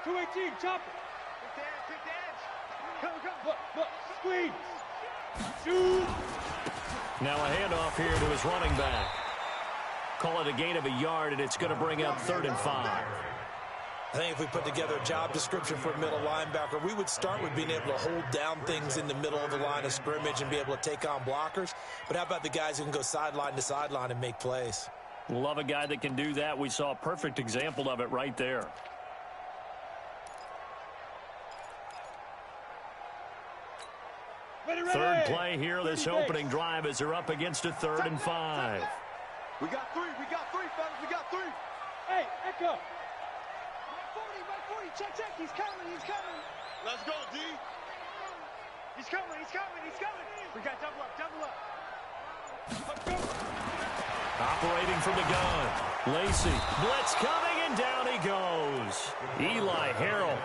218, chop it. Quick dance. Come. Look, squeeze. Shoot. Now a handoff here to his running back. Call it a gain of a yard, and it's going to bring up 3rd and 5. I think if we put together a job description for a middle linebacker, we would start with being able to hold down things in the middle of the line of scrimmage and be able to take on blockers. But how about the guys who can go sideline to sideline and make plays? Love a guy that can do that. We saw a perfect example of it right there. Third play here, this opening drive as they're up against a 3rd and 5. We got three, fellas, we got 3. Hey, Echo. Right 40, check, he's coming. Let's go, D. He's coming. We got double up. Let's go. Operating from the gun. Lacey, blitz coming, and down he goes. Eli Harrell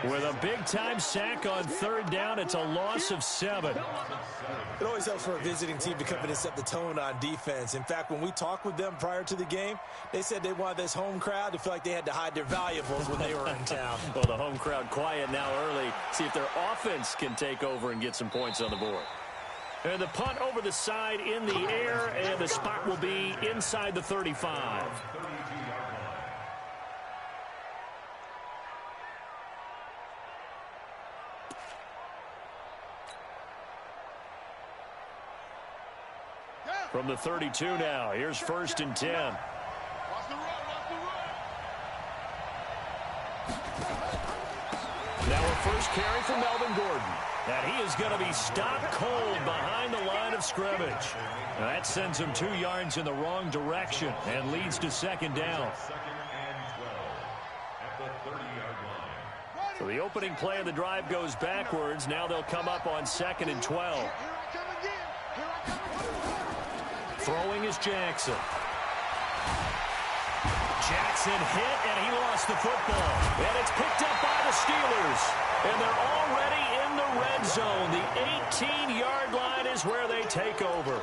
with a big-time sack on 3rd down. It's a loss of 7. It always helps for a visiting team to come in and set the tone on defense. In fact, when we talked with them prior to the game, they said they wanted this home crowd to feel like they had to hide their valuables when they were in town. Well, the home crowd quiet now early. See if their offense can take over and get some points on the board. And the punt over the side in the air, and the spot will be inside the 35. From the 32 now, here's 1st and 10. Watch the run. Now a first carry for Melvin Gordon. And he is going to be stopped cold behind the line of scrimmage. That sends him 2 yards in the wrong direction and leads to 2nd down. So the opening play of the drive goes backwards. Now they'll come up on 2nd and 12. Throwing is Jackson. Jackson hit, and he lost the football. And it's picked up by the Steelers. And they're already in the red zone. The 18-yard line is where they take over.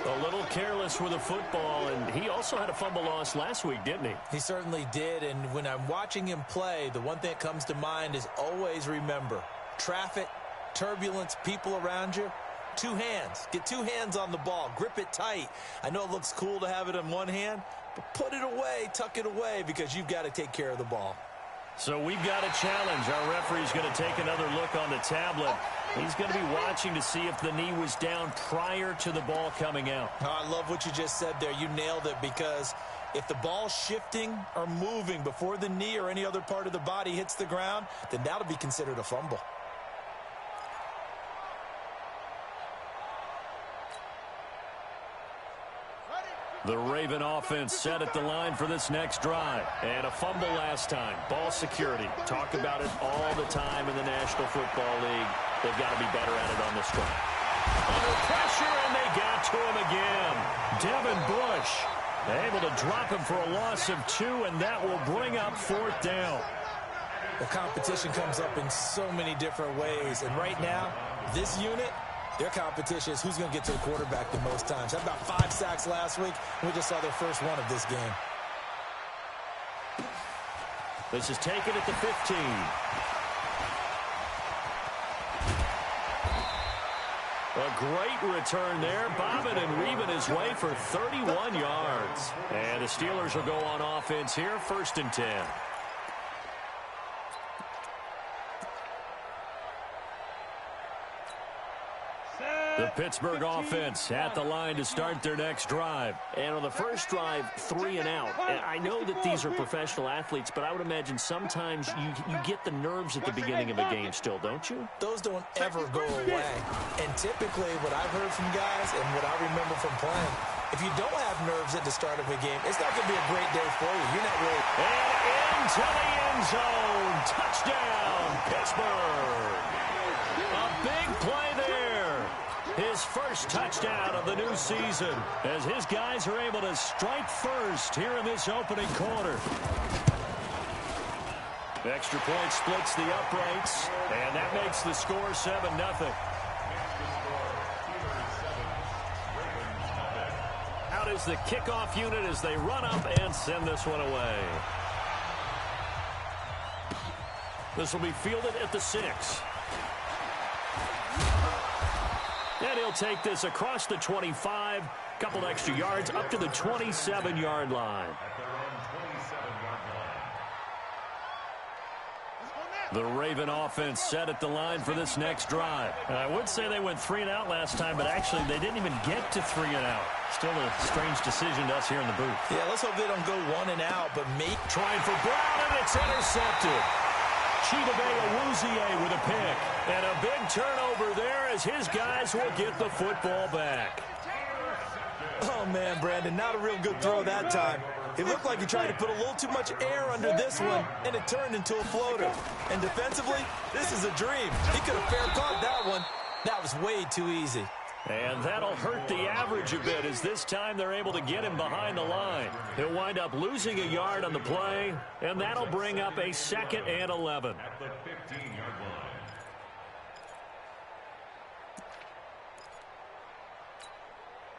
A little careless with the football, and he also had a fumble loss last week, didn't he? He certainly did, and when I'm watching him play, the one thing that comes to mind is always remember, traffic, turbulence, people around you, 2 hands. Get 2 hands on the ball. Grip it tight. I know it looks cool to have it in one hand, but put it away, tuck it away, because you've got to take care of the ball. So we've got a challenge. Our referee's going to take another look on the tablet. He's going to be watching to see if the knee was down prior to the ball coming out. Oh, I love what you just said there. You nailed it, because if the ball's shifting or moving before the knee or any other part of the body hits the ground, then that'll be considered a fumble. The Raven offense set at the line for this next drive. And a fumble last time. Ball security. Talk about it all the time in the National Football League. They've got to be better at it on this drive. Under pressure, and they got to him again. Devin Bush able to drop him for a loss of 2, and that will bring up 4th down. The competition comes up in so many different ways. And right now, this unit, their competition is who's going to get to the quarterback the most times. Had about 5 sacks last week. We just saw their first one of this game. This is taken at the 15. A great return there. Bobbin and weaving his way for 31 yards. And the Steelers will go on offense here, 1st and 10. The Pittsburgh offense at the line to start their next drive. And on the first drive, 3 and out. And I know that these are professional athletes, but I would imagine sometimes you get the nerves at the beginning of a game still, don't you? Those don't ever go away. And typically what I've heard from guys and what I remember from playing, if you don't have nerves at the start of a game, it's not going to be a great day for you. You're not really. And into the end zone. Touchdown, Pittsburgh. A big play there. His first touchdown of the new season as his guys are able to strike first here in this opening quarter. Extra point splits the uprights, and that makes the score 7-0. Out is the kickoff unit as they run up and send this one away. This will be fielded at the 6. And he'll take this across the 25, couple extra yards up to the 27-yard line. The Raven offense set at the line for this next drive. I would say they went 3 and out last time, but actually they didn't even get to 3 and out. Still a strange decision to us here in the booth. Yeah, let's hope they don't go 1 and out, but trying for Brown, and it's intercepted. Chidobe Awuzie with a pick. And a big turnover there as his guys will get the football back. oh man, Brandon, not a real good throw that time. It looked like he tried to put a little too much air under this one, and it turned into a floater. And defensively, this is a dream. He could have fair caught that one. That was way too easy. And that'll hurt the average a bit as this time they're able to get him behind the line. He'll wind up losing a yard on the play, and that'll bring up a 2nd and 11. At the 15-yard line.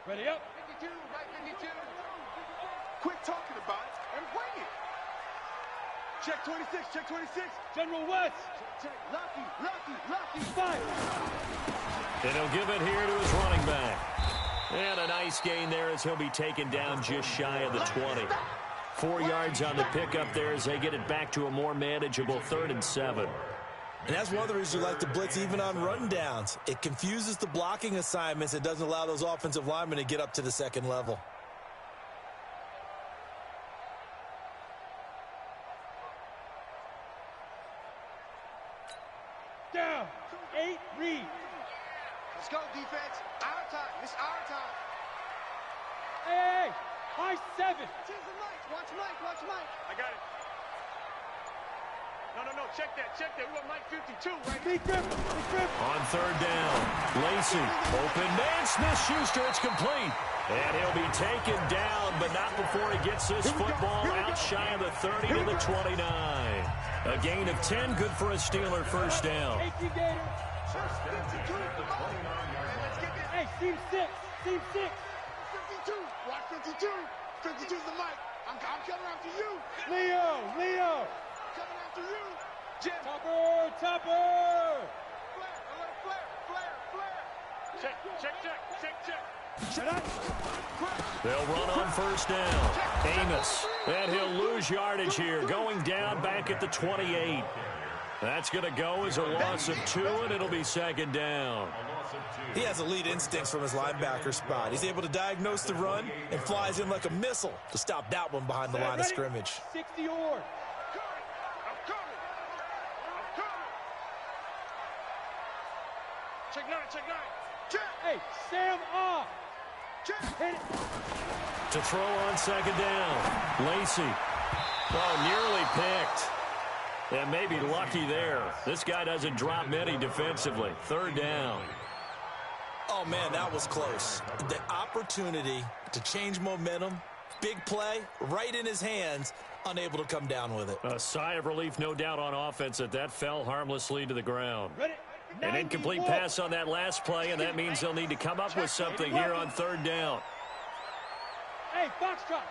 Ready up. 52, right 52. Quit talking about it and bring it. Check 26, check 26. General West. Check, lucky, lucky, lucky. Fire. And he'll give it here to his running back. And a nice gain there as he'll be taken down just shy of the 20. 4 yards on the pickup there as they get it back to a more manageable 3rd and 7. And that's one of the reasons you like to blitz even on rundowns. It confuses the blocking assignments. It doesn't allow those offensive linemen to get up to the 2nd level. Down. 8, read. Let's go, defense. Our time. It's our time. Hey, high 7. Choose the Mike. Watch Mike. Watch Mike. I got it. No. Check that. We want Mike 52, right? Big grip. On 3rd down, Lacey, open man, Smith-Schuster, it's complete. And he'll be taken down, but not before he gets this football out shy of the 30 to the 29. A gain of 10, good for a Steeler first down. Hey, seam 6. 52. Watch 52. 52's the Mike. I'm coming after you. Leo. Coming after you. Jim. Topper. Flare. Check. Shut up. They'll run on 1st down. Amos, and he'll lose yardage here, going down back at the 28. That's going to go as a loss of 2, and it'll be 2nd down. He has elite instincts from his linebacker spot. He's able to diagnose the run and flies in like a missile to stop that one behind the line of scrimmage. 60 or. I'm coming. Check 9. Check. Hey, Sam off. Check. Hit it. To throw on 2nd down, Lacey. Oh, nearly picked. And maybe lucky there. This guy doesn't drop many defensively. 3rd down. Oh, man, that was close. The opportunity to change momentum, big play, right in his hands, unable to come down with it. A sigh of relief, no doubt, on offense that fell harmlessly to the ground. Ready. An incomplete pass on that last play, and that means they'll need to come up with something here on 3rd down. Hey, Foxtrot.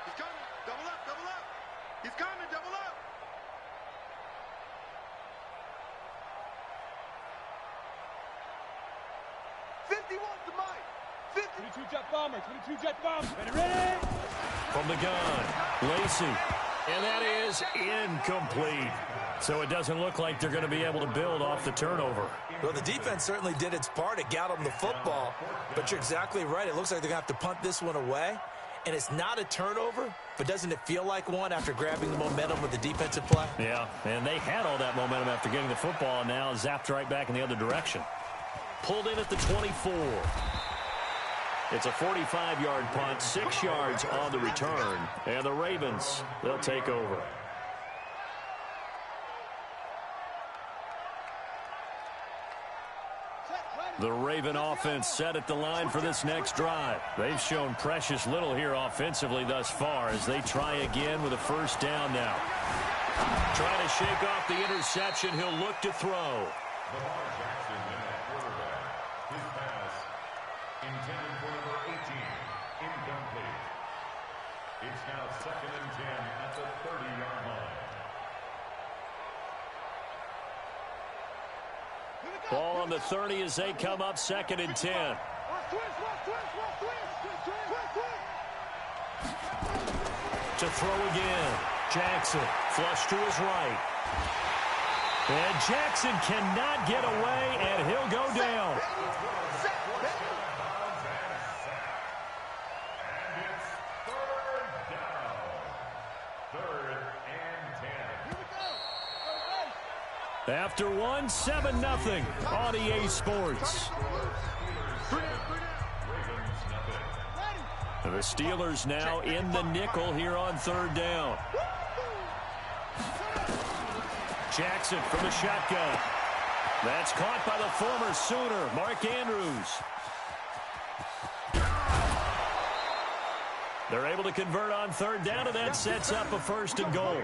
He's coming. Double up. He's coming. Double up. The Mike. 22 jet bomber. Ready. From the gun, Lacey. And that is incomplete. So it doesn't look like they're going to be able to build off the turnover. Well, the defense certainly did its part. It got them the football. But you're exactly right. It looks like they're going to have to punt this one away. And it's not a turnover, but doesn't it feel like one after grabbing the momentum with the defensive play? Yeah, and they had all that momentum after getting the football, and now zapped right back in the other direction. Pulled in at the 24. It's a 45-yard punt, 6 yards on the return. And the Ravens, they'll take over. The Raven offense set at the line for this next drive. They've shown precious little here offensively thus far as they try again with a 1st down now. Trying to shake off the interception. He'll look to throw. Lamar Jackson in at quarterback. His pass intended for number 18. Incomplete. It's now 2nd and 10 from the 30 as they come up 2nd and 10. To throw again. Jackson, flush to his right. And Jackson cannot get away, and he'll go down. After one, 7-0 on EA Sports. The Steelers now in the nickel here on 3rd down. Jackson from the shotgun. That's caught by the former Sooner, Mark Andrews. They're able to convert on 3rd down, and that sets up a 1st and goal.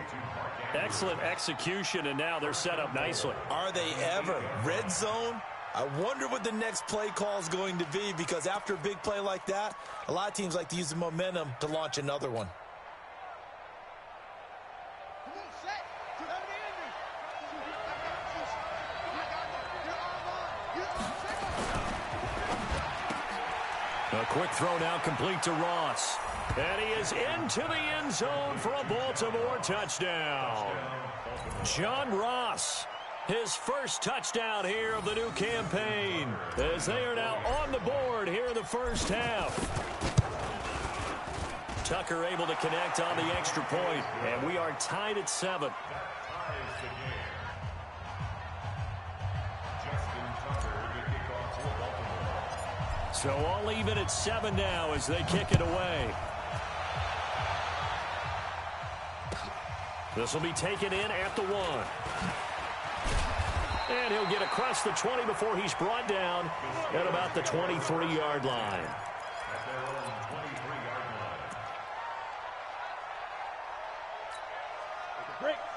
Excellent execution, and now they're set up nicely. Are they ever? Red zone? I wonder what the next play call is going to be, because after a big play like that, a lot of teams like to use the momentum to launch another one. A quick throw now complete to Ross. And he is into the end zone for a Baltimore touchdown. John Ross, his first touchdown here of the new campaign, as they are now on the board here in the first half. Tucker able to connect on the extra point, and we are tied at 7. So all even at 7 now as they kick it away. This will be taken in at the 1. And he'll get across the 20 before he's brought down at about the 23-yard line.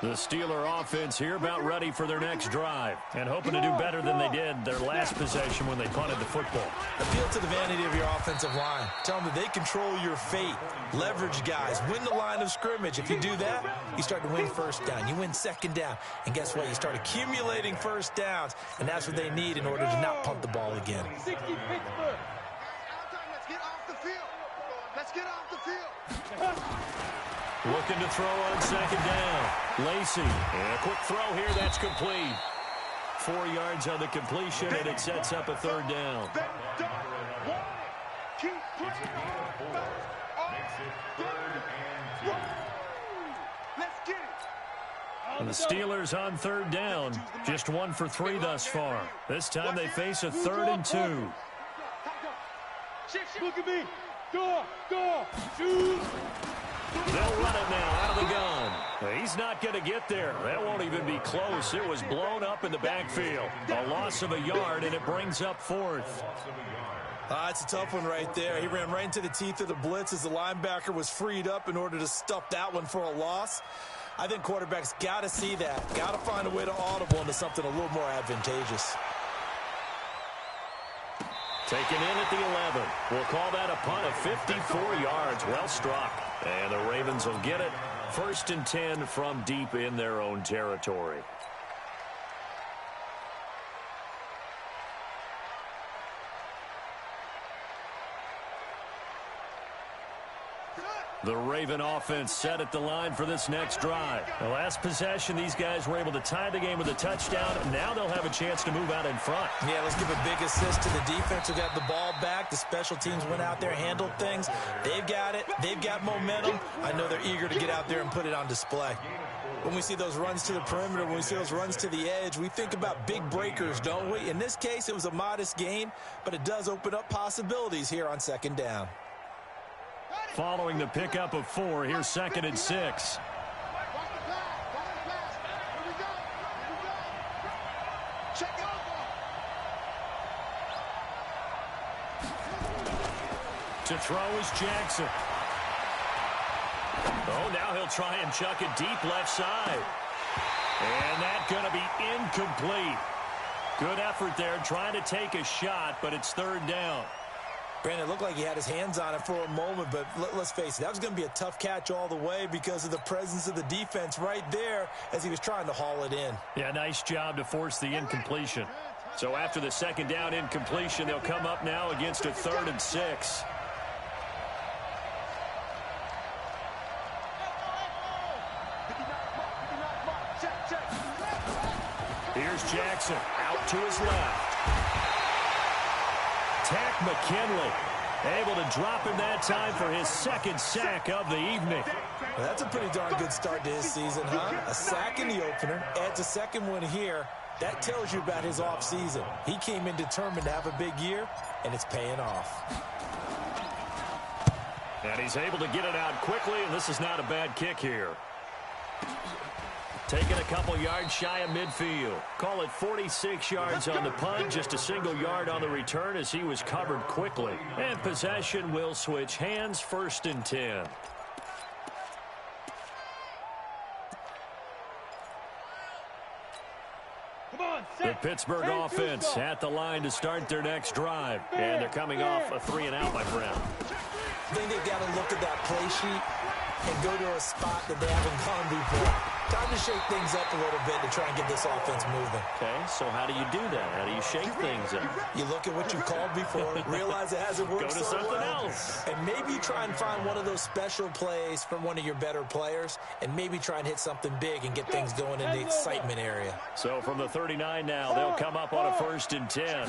The Steeler offense here about ready for their next drive and hoping to do better than they did their last possession when they punted the football. Appeal to the vanity of your offensive line. Tell them that they control your fate. Leverage guys. Win the line of scrimmage. If you do that, you start to win 1st down. You win 2nd down. And guess what? You start accumulating 1st downs, and that's what they need in order to not punt the ball again. 60 Pittsburgh. Let's get off the field. Let's get off the field. Looking to throw on 2nd down. Lacey, and a quick throw here, that's complete. 4 yards on the completion, and it sets up a 3rd down. And the Steelers on 3rd down, just 1 for 3 thus far. This time they face a 3rd and 2. Look at me. Go, shoot. They'll run it now out of the gun. He's not going to get there. That won't even be close. It was blown up in the backfield. A loss of a yard, and it brings up 4th. It's a tough one right there. He ran right into the teeth of the blitz as the linebacker was freed up in order to stuff that one for a loss. I think quarterbacks got to see that. Got to find a way to audible into something a little more advantageous. Taken in at the 11. We'll call that a punt of 54 yards. Well struck. And the Ravens will get it. 1st and 10 from deep in their own territory. The Raven offense set at the line for this next drive. The last possession, these guys were able to tie the game with a touchdown. Now they'll have a chance to move out in front. Yeah, let's give a big assist to the defense who got the ball back. The special teams went out there, handled things. They've got it. They've got momentum. I know they're eager to get out there and put it on display. When we see those runs to the perimeter, when we see those runs to the edge, we think about big breakers, don't we? In this case, it was a modest gain, but it does open up possibilities here on 2nd down. Following the pickup of 4, here's 2nd and 6. To throw is Jackson. Oh, now he'll try and chuck it deep left side. And that's going to be incomplete. Good effort there trying to take a shot, but it's 3rd down. Brandon, it looked like he had his hands on it for a moment, but let's face it, that was going to be a tough catch all the way because of the presence of the defense right there as he was trying to haul it in. Yeah, nice job to force the incompletion. So after the second down incompletion, they'll come up now against a 3rd and 6. Here's Jackson out to his left. Tack McKinley able to drop him that time for his 2nd sack of the evening. Well, that's a pretty darn good start to his season, huh? A sack in the opener, adds a 2nd one here. That tells you about his offseason. He came in determined to have a big year, and it's paying off. And he's able to get it out quickly, and this is not a bad kick here. Taking a couple yards shy of midfield. Call it 46 yards on the punt, just a single yard on the return as he was covered quickly. And possession will switch hands, 1st and 10. The Pittsburgh offense at the line to start their next drive. And they're coming off a 3-and-out, my friend. I think they've got to look at that play sheet and go to a spot that they haven't gone before. Time to shake things up a little bit to try and get this offense moving. Okay, so how do you do that? How do you shake things up? You look at what you've called before, realize it hasn't worked Go to so something well, else. and maybe try and find one of those special plays from one of your better players, and maybe try and hit something big and get things going in the excitement area. So from the 39 now, they'll come up on a 1st and 10.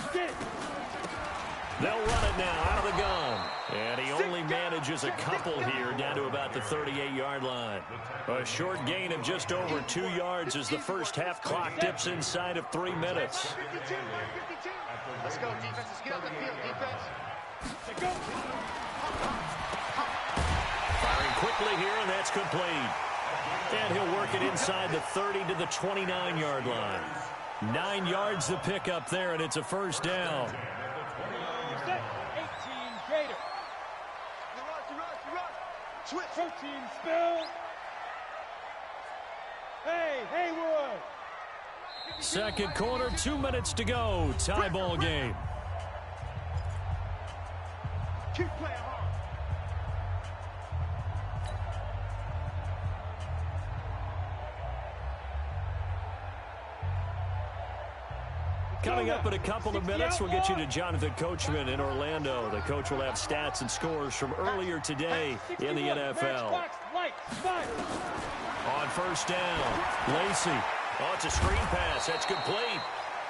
They'll run it now out of the gun. And he only manages a couple here down to about the 38-yard line. A short gain of just over 2 yards as the first half clock dips inside of 3 minutes. Let's go, defense. Let's get out the field, defense. Firing quickly here, and that's complete. And he'll work it inside the 30 to the 29-yard line. 9 yards to pick up there, and it's a 1st down. 18 Gator. Switch. 13 Spill. Hey, Haywood. Second quarter, 2 minutes to go. Tie ball game. Keep playing hard. Coming up in a couple of minutes, we'll get you to Jonathan Coachman in Orlando. The coach will have stats and scores from earlier today in the NFL. On 1st down, Lacey. Oh, it's a screen pass. That's complete.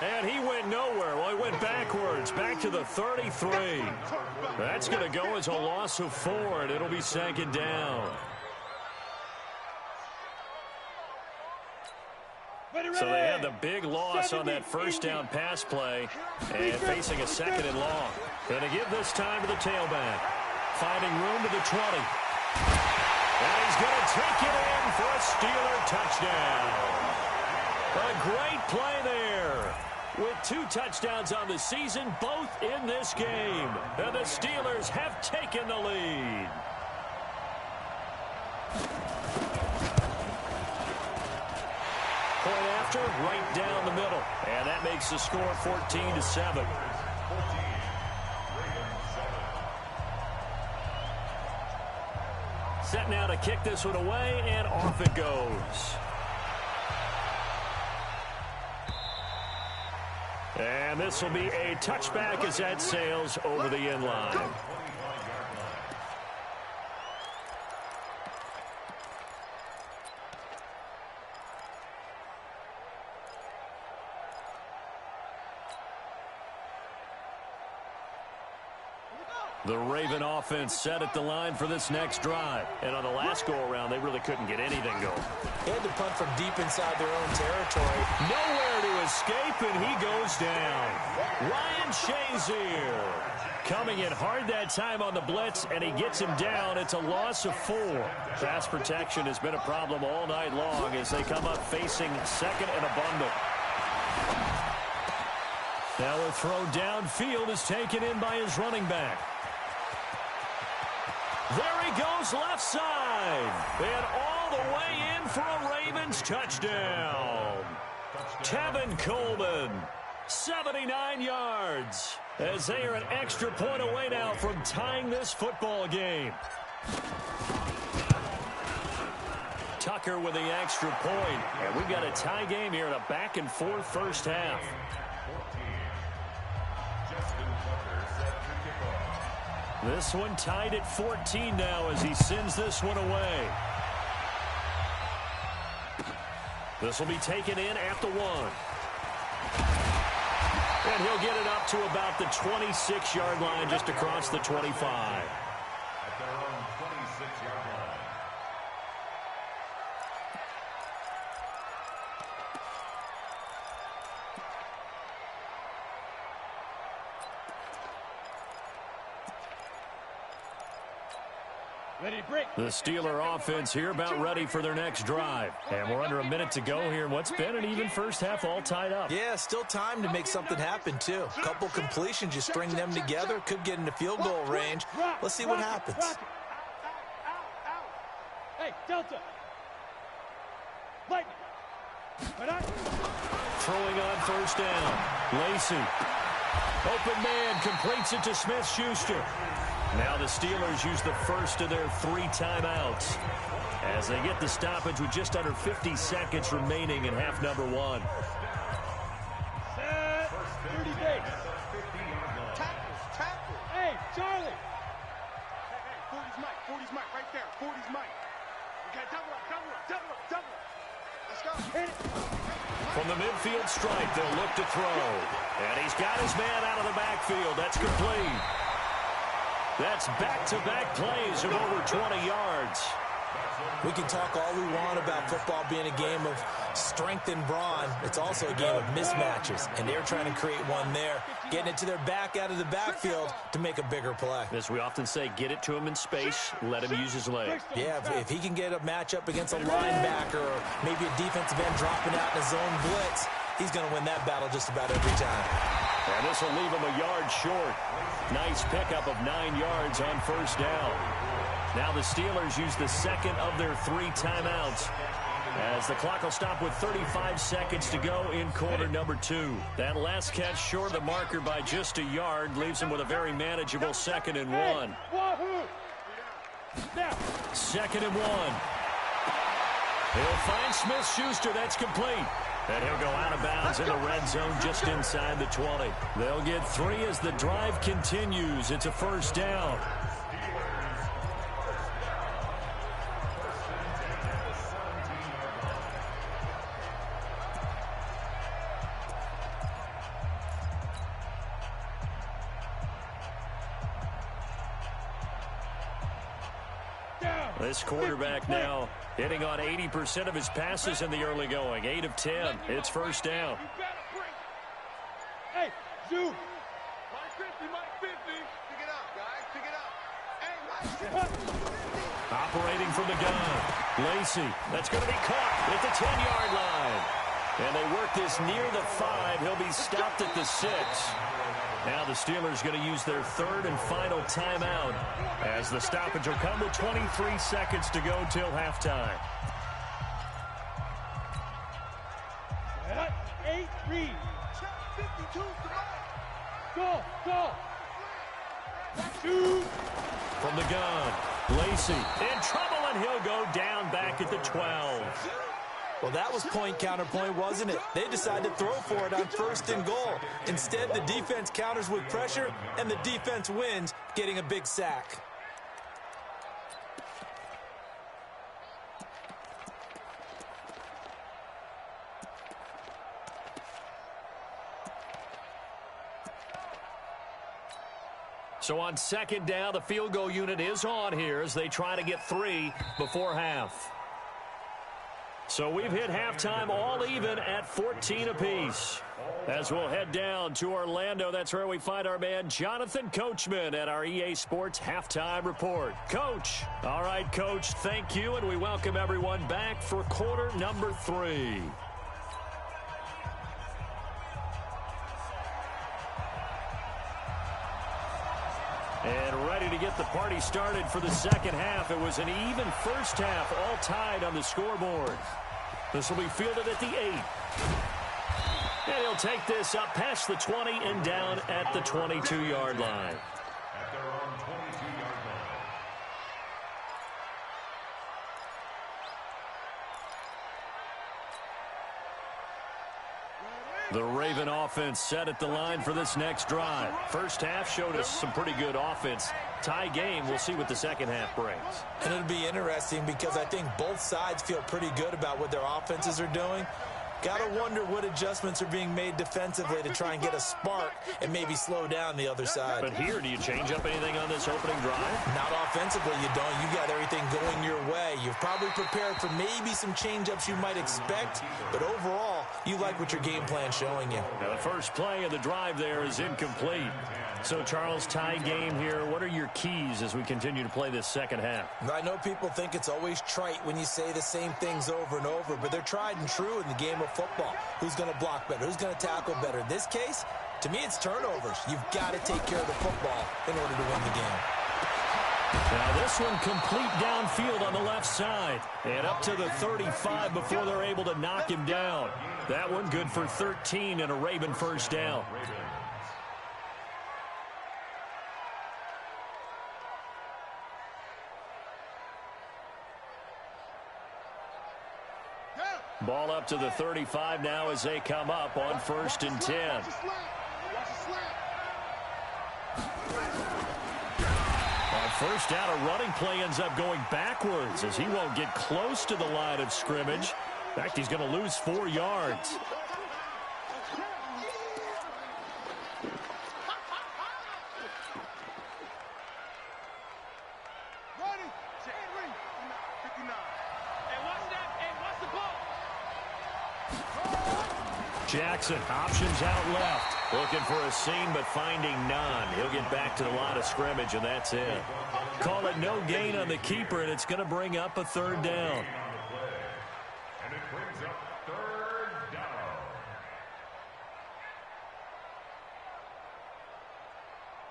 And he went nowhere. Well, he went backwards, back to the 33. That's going to go as a loss of 4, and it'll be 2nd down. So they had the big loss on that 1st down pass play and facing a 2nd and long. Going to give this time to the tailback. Finding room to the 20. And he's going to take it in for a Steeler touchdown. A great play there. With 2 touchdowns on the season, both in this game. And the Steelers have taken the lead. Point after, right down the middle. And that makes the score 14-7. Set now to kick this one away, and off it goes. And this will be a touchback as that sails over the end line. The Raven offense set at the line for this next drive. And on the last go-around, they really couldn't get anything going. They had to punt from deep inside their own territory. Nowhere to escape, and he goes down. Ryan Shazier coming in hard that time on the blitz, and he gets him down. It's a loss of 4. Pass protection has been a problem all night long as they come up facing 2nd and a bundle. Now a throw downfield is taken in by his running back. There he goes left side. And all the way in for a Ravens touchdown. Tevin Coleman, 79 yards. As they are an extra point away now from tying this football game. Tucker with the extra point. And we've got a tie game here in a back-and-forth first half. This one tied at 14 now as he sends this one away. This will be taken in at the 1. And he'll get it up to about the 26-yard line, just across the 25. At their own 26-yard line. The Steeler offense here about ready for their next drive. And we're under a minute to go here in what's been an even first half, all tied up. Yeah, still time to make something happen, too. A couple completions, you string them together, could get into field goal range. Let's see what happens. Hey, Delta. Lightning. Throwing on first down. Lacy. Open man, completes it to Smith-Schuster. Now the Steelers use the first of their 3 timeouts as they get the stoppage with just under 50 seconds remaining in half number 1. Set. 30 days. Tackle. Hey, Charlie. Hey, 40's Mike. 40's Mike right there. 40's Mike. We got double up. Let's go. Hit it. From the midfield stripe, they'll look to throw. And he's got his man out of the backfield. That's complete. That's back-to-back plays of over 20 yards. We can talk all we want about football being a game of strength and brawn. It's also a game of mismatches, and they're trying to create one there, getting it to their back out of the backfield to make a bigger play. As we often say, get it to him in space, let him use his leg. Yeah, if he can get a matchup against a linebacker or maybe a defensive end dropping out in a zone blitz, he's going to win that battle just about every time. And this will leave him a yard short. Nice pickup of 9 yards on first down. Now the Steelers use the second of their 3 timeouts as the clock will stop with 35 seconds to go in quarter number 2. That last catch short of the marker by just a yard leaves him with a very manageable 2nd and 1. Second and 1. He'll find Smith-Schuster. That's complete. And he'll go out of bounds in the red zone just inside the 20. They'll get 3 as the drive continues. It's a first down. This quarterback now hitting on 80% of his passes in the early going. 8 of 10. It's first down. Hey, Zoo. Mike 50, Mike 50. Pick it up, guys. Pick it up. Hey, Mike. Operating from the gun. Lacy. That's going to be caught at the 10-yard line. And they work this near the 5. He'll be stopped at the 6. Now the Steelers going to use their 3rd and final timeout as the stoppage will come with 23 seconds to go till halftime. 8 read. 52 Go. Shoot. From the gun, Lacy in trouble, and he'll go down back at the 12. Well, that was point counterpoint, wasn't it? They decided to throw for it on 1st and goal. Instead, the defense counters with pressure, and the defense wins, getting a big sack. So on 2nd down, the field goal unit is on here as they try to get 3 before half. So we've hit halftime all even at 14 apiece. As we'll head down to Orlando, that's where we find our man Jonathan Coachman at our EA Sports Halftime Report. Coach. All right, Coach, thank you, and we welcome everyone back for quarter number 3. And ready to get the party started for the second half. It was an even first half, all tied on the scoreboard. This will be fielded at the 8. And he'll take this up past the 20 and down at the 22-yard line. At their own 22-yard line. The Raven offense set at the line for this next drive. First half showed us some pretty good offense. Tie game, we'll see what the second half brings. And it'll be interesting because I think both sides feel pretty good about what their offenses are doing. Got to wonder what adjustments are being made defensively to try and get a spark and maybe slow down the other side. But here, do you change up anything on this opening drive? Not offensively, you don't. You got everything going your way. You've probably prepared for maybe some change-ups you might expect, but overall, you like what your game plan's showing you. Now, the first play of the drive there is incomplete. So, Charles, tie game here. What are your keys as we continue to play this second half? I know people think it's always trite when you say the same things over and over, but they're tried and true in the game of football. Who's going to block better? Who's going to tackle better? In this case, to me, it's turnovers. You've got to take care of the football in order to win the game. Now this one complete downfield on the left side. And up to the 35 before they're able to knock him down. That one good for 13 and a Raven first down. Ball up to the 35 now as they come up on 1st and 10. On first down, a running play ends up going backwards as he won't get close to the line of scrimmage. In fact, he's going to lose 4 yards. Jackson, options out left. Looking for a seam, but finding none. He'll get back to the line of scrimmage, and that's it. Call it no gain on the keeper, and it's going to bring up a 3rd down. And it brings up 3rd down.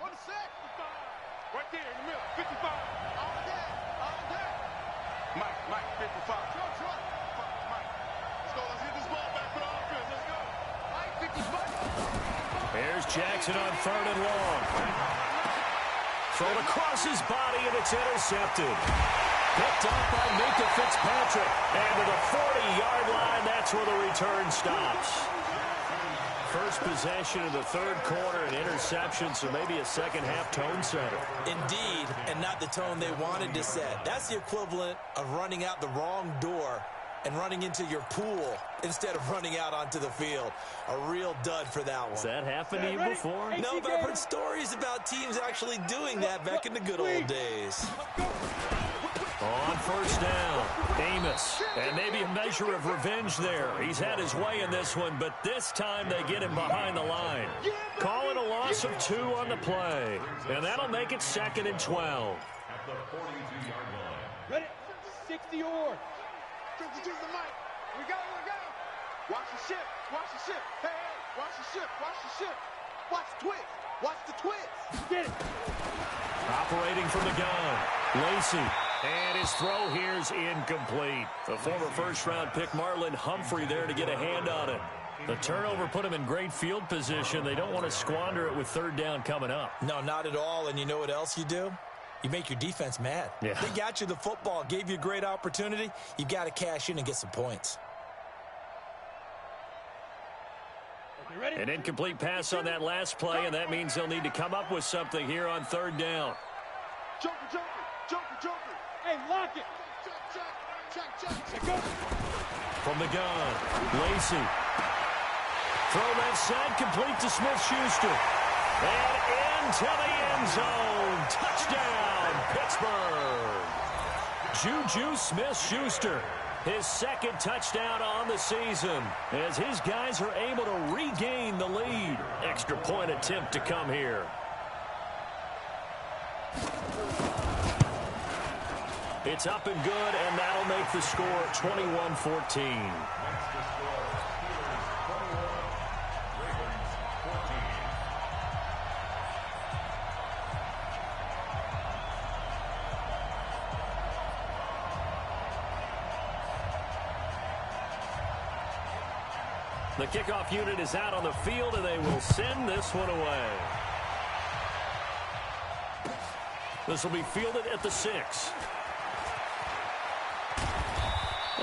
On the set. Right there in the middle. 55. All day. Mike, 55. Sure. Mike. Let's go. Let's get this ball back for the offense. Let's go. Mike, 55. Here's Jackson on 3rd and long. Thrown across his body, and it's intercepted. Picked up by Minka Fitzpatrick. And to the 40-yard line, that's where the return stops. First possession of the 3rd quarter, an interception, so maybe a second-half tone setter. Indeed, and not the tone they wanted to set. That's the equivalent of running out the wrong door and running into your pool instead of running out onto the field. A real dud for that one. Has that happened to you before? No, but I've heard stories about teams actually doing that back in the good old days. On first down, Amos. And maybe a measure of revenge there. He's had his way in this one, but this time they get him behind the line. Calling a loss of 2 on the play. And that'll make it 2nd and 12. At the 42-yard line. Ready? 60 or. To the mic. We go. Watch the ship. Hey, watch the ship. Watch the twist. Watch the twist. Get it. Operating from the gun, Lacey. And his throw here's incomplete. The former first-round pick Marlon Humphrey there to get a hand on it. The turnover put him in great field position. They don't want to squander it with 3rd down coming up. No, not at all. And you know what else you do? You make your defense mad. Yeah. They got you the football, gave you a great opportunity. You've got to cash in and get some points. An incomplete pass on that last play, and that means they'll need to come up with something here on 3rd down. Joker. Hey, lock it. Check. Go. From the gun, Lacey. Throw left side, complete to Smith-Schuster. And into the end zone. Touchdown, Pittsburgh. Juju Smith-Schuster. His 2nd touchdown on the season as his guys are able to regain the lead. Extra point attempt to come here. It's up and good, and that'll make the score 21-14. The kickoff unit is out on the field, and they will send this one away. This will be fielded at the 6.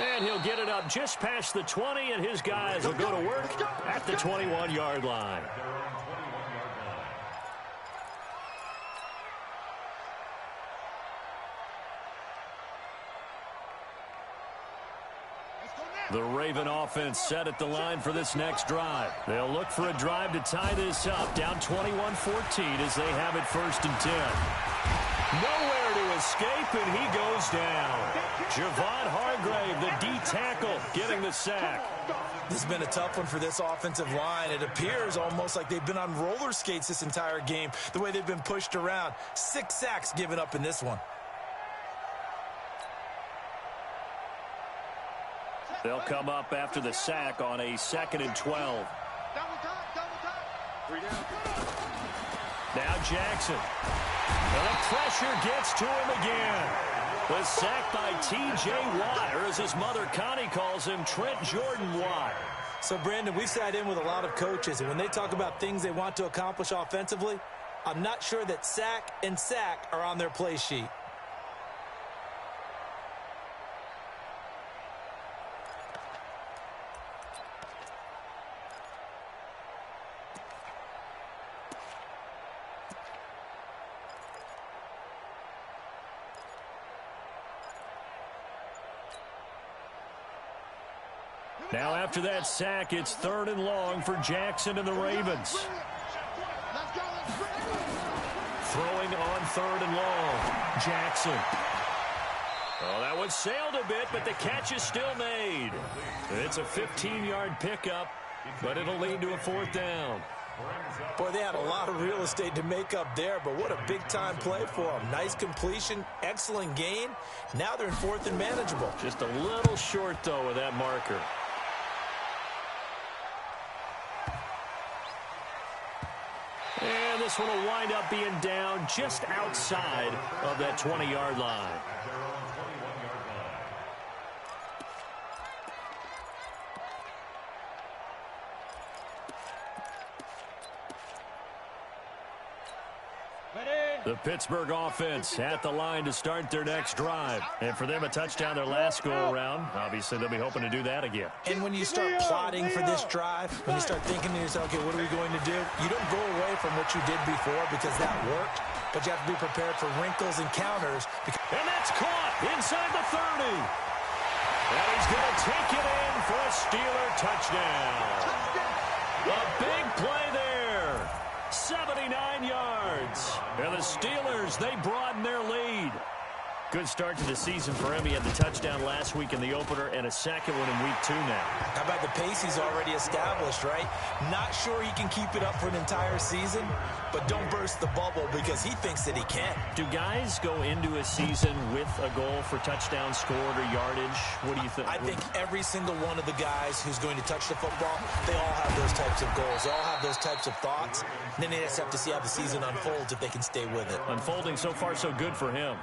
And he'll get it up just past the 20, and his guys will go to work at the 21-yard line. The Raven offense set at the line for this next drive. They'll look for a drive to tie this up, down 21-14 as they have it 1st and 10. Nowhere to escape, and he goes down. Javon Hargrave, the D tackle, getting the sack. This has been a tough one for this offensive line. It appears almost like they've been on roller skates this entire game, the way they've been pushed around. 6 sacks given up in this one. They'll come up after the sack on a 2nd and 12. Now Jackson. And the pressure gets to him again. The sack by T.J. Watt, or as his mother Connie calls him, Trent Jordan Watt. So, Brandon, we've sat in with a lot of coaches, and when they talk about things they want to accomplish offensively, I'm not sure that sack and sack are on their play sheet. Now after that sack, it's 3rd and long for Jackson and the Ravens. Throwing on 3rd and long. Jackson. Oh, that one sailed a bit, but the catch is still made. It's a 15-yard pickup, but it'll lead to a 4th down. Boy, they had a lot of real estate to make up there, but what a big-time play for them. Nice completion, excellent gain. Now they're in 4th and manageable. Just a little short, though, with that marker. And this one will wind up being down just outside of that 20-yard line. The Pittsburgh offense at the line to start their next drive. And for them, a touchdown their last go-around. Obviously, they'll be hoping to do that again. And when you start plotting for this drive, when you start thinking to yourself, okay, what are we going to do? You don't go away from what you did before because that worked, but you have to be prepared for wrinkles and counters. And that's caught inside the 30. And he's going to take it in for a Steeler touchdown. A big play there. 79 yards. And the Steelers, they broaden their lead. Good start to the season for him. He had the touchdown last week in the opener and a second one in week 2 now. How about the pace he's already established, right? Not sure he can keep it up for an entire season, but don't burst the bubble because he thinks that he can. Do guys go into a season with a goal for touchdowns scored or yardage? What do you think? I think every single one of the guys who's going to touch the football, they all have those types of goals. They all have those types of thoughts. And then they just have to see how the season unfolds if they can stay with it. Unfolding so far so good for him.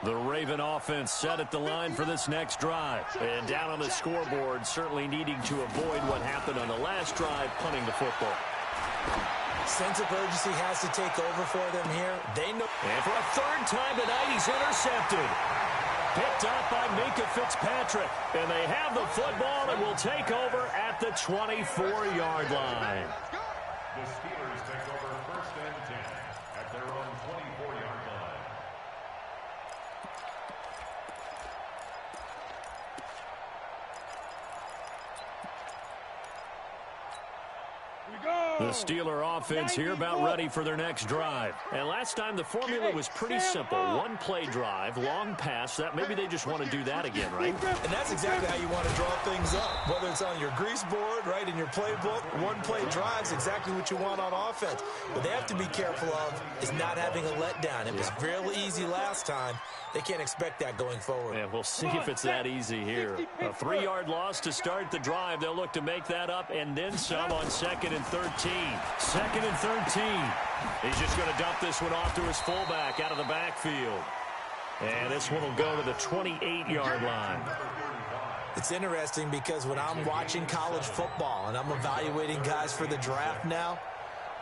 The Raven offense set at the line for this next drive. And down on the scoreboard, certainly needing to avoid what happened on the last drive, punting the football. Sense of urgency has to take over for them here. They know. And for a 3rd time tonight, he's intercepted. Picked up by Minka Fitzpatrick. And they have the football and will take over at the 24-yard line. The Steelers take over 1st and 10 at their own 24-yard line. The Steeler offense here about ready for their next drive. And last time the formula was pretty simple. 1-play drive, long pass. That maybe they just want to do that again, right? And that's exactly how you want to draw things up. Whether it's on your grease board, right, in your playbook, 1-play drive's exactly what you want on offense. What they have to be careful of is not having a letdown. It was real easy last time. They can't expect that going forward. Yeah, we'll see if it's that easy here. A 3-yard loss to start the drive. They'll look to make that up and then some on 2nd and 13. 2nd and 13. He's just going to dump this one off to his fullback out of the backfield. And this one will go to the 28-yard line. It's interesting because when I'm watching college football and I'm evaluating guys for the draft now,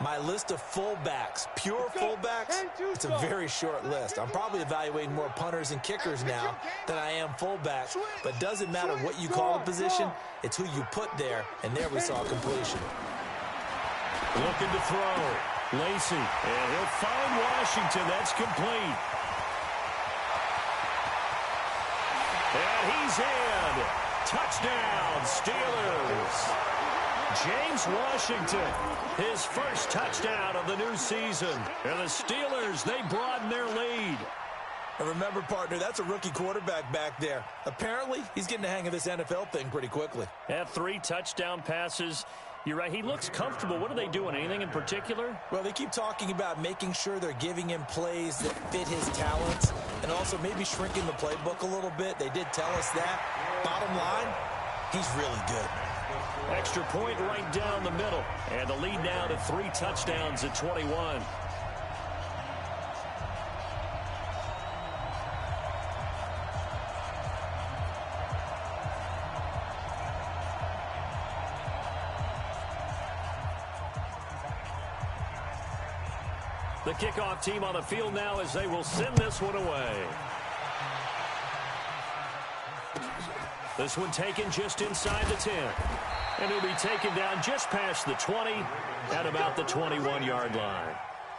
My list of fullbacks, pure fullbacks, it's a very short list. I'm probably evaluating more punters and kickers now than I am fullbacks. But doesn't matter what you call the position, it's who you put there. And there we saw completion. Looking to throw. Lacey, and he'll find Washington. That's complete. And he's in. Touchdown, Steelers. James Washington, his first touchdown of the new season. And the Steelers, they broaden their lead. And remember, partner, that's a rookie quarterback back there. Apparently, he's getting the hang of this NFL thing pretty quickly. Had 3 touchdown passes. You're right, he looks comfortable. What are they doing? Anything in particular? Well, they keep talking about making sure they're giving him plays that fit his talents and also maybe shrinking the playbook a little bit. They did tell us that. Bottom line, he's really good. Extra point right down the middle. And the lead now to 3 touchdowns at 21. The kickoff team on the field now as they will send this one away. This one taken just inside the 10. And it'll be taken down just past the 20 at about the 21-yard line.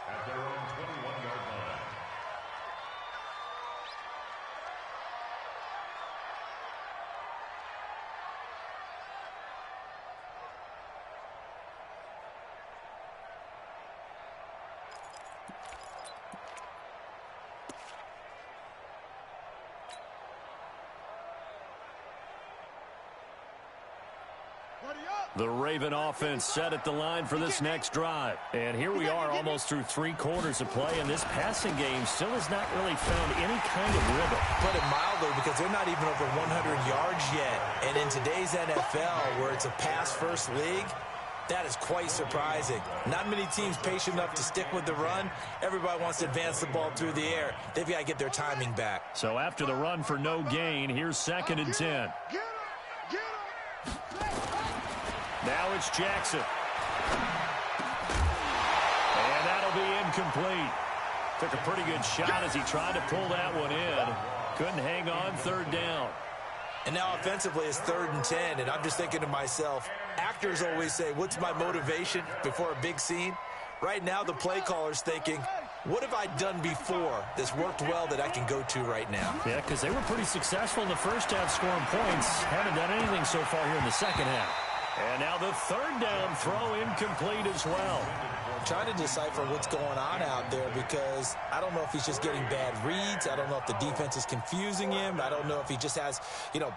At their own 21-yard line. The Raven offense set at the line for this next drive. And here we are almost through 3 quarters of play, and this passing game still has not really found any kind of rhythm. Put it mildly, because they're not even over 100 yards yet. And in today's NFL, where it's a pass-first league, that is quite surprising. Not many teams patient enough to stick with the run. Everybody wants to advance the ball through the air. They've got to get their timing back. So after the run for no gain, here's 2nd and 10. Now it's Jackson. And that'll be incomplete. Took a pretty good shot as he tried to pull that one in. Couldn't hang on 3rd down. And now offensively it's 3rd and 10, and I'm just thinking to myself, actors always say, what's my motivation before a big scene? Right now the play caller's thinking, what have I done before that's worked well that I can go to right now? Yeah, because they were pretty successful in the first half scoring points. Haven't done anything so far here in the second half. And now the 3rd down throw incomplete as well. I'm trying to decipher what's going on out there because I don't know if he's just getting bad reads. I don't know if the defense is confusing him. I don't know if he just has,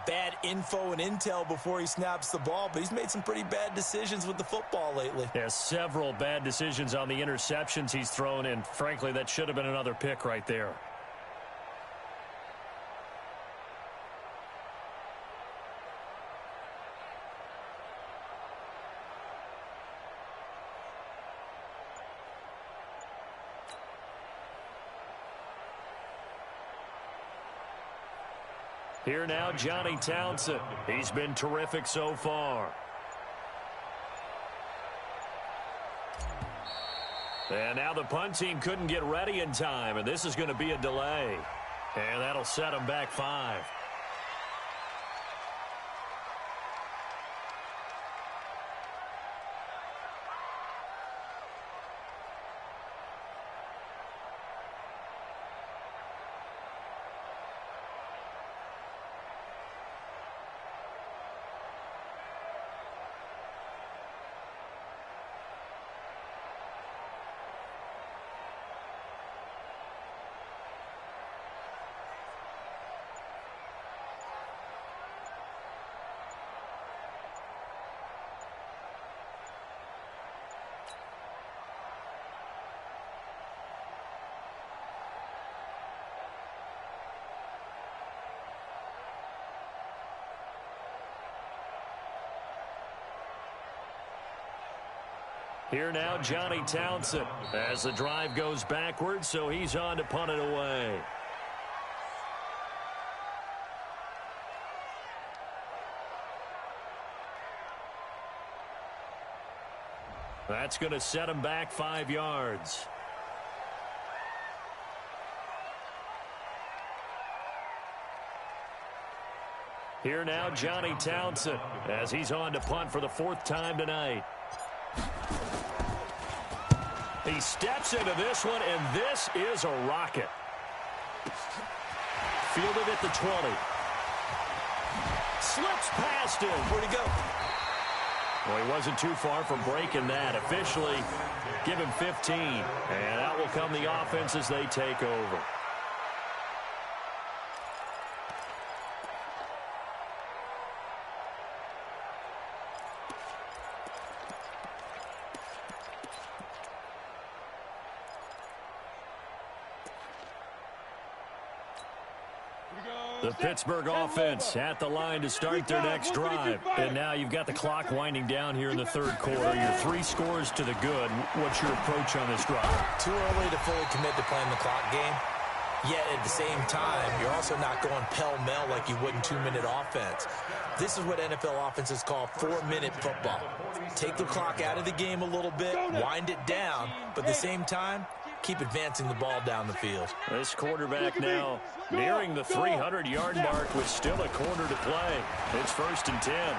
bad info and intel before he snaps the ball. But he's made some pretty bad decisions with the football lately. There's several bad decisions on the interceptions he's thrown, and frankly, that should have been another pick right there. Here now, Johnny Townsend. He's been terrific so far. And now the punt team couldn't get ready in time, and this is going to be a delay. And that'll set them back 5. Here now, Johnny Townsend, as the drive goes backwards, so he's on to punt it away. That's going to set him back 5 yards. Here now, Johnny Townsend, as he's on to punt for the 4th time tonight. He steps into this one, and this is a rocket. Fielded at the 20. Slips past him. Where'd he go? Well, he wasn't too far from breaking that. Officially, give him 15. And out will come the offense as they take over. The Pittsburgh offense at the line to start their next drive. And now you've got the clock winding down here in the 3rd quarter. You're 3 scores to the good. What's your approach on this drive? Too early to fully commit to playing the clock game. Yet at the same time, you're also not going pell-mell like you would in 2-minute offense. This is what NFL offenses call 4-minute football. Take the clock out of the game a little bit, wind it down, but at the same time, keep advancing the ball down the field. This quarterback now nearing the 300-yard mark with still a quarter to play. It's 1st and 10.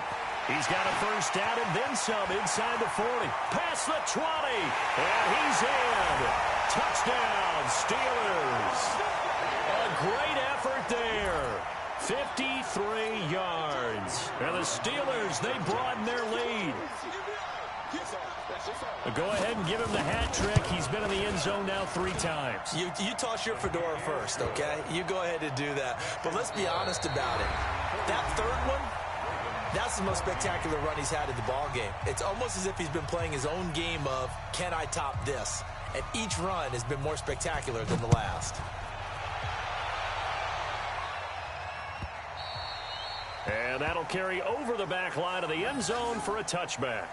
He's got a first down and then some inside the 40. Past the 20. And he's in. Touchdown, Steelers. A great effort there. 53 yards. And the Steelers, they broaden their lead. Go ahead and give him the hat trick. He's been in the end zone now 3 times. You toss your fedora first, okay? You go ahead and do that. But let's be honest about it. That 3rd one, that's the most spectacular run he's had in the ball game. It's almost as if he's been playing his own game of, can I top this? And each run has been more spectacular than the last. And that'll carry over the back line of the end zone for a touchback.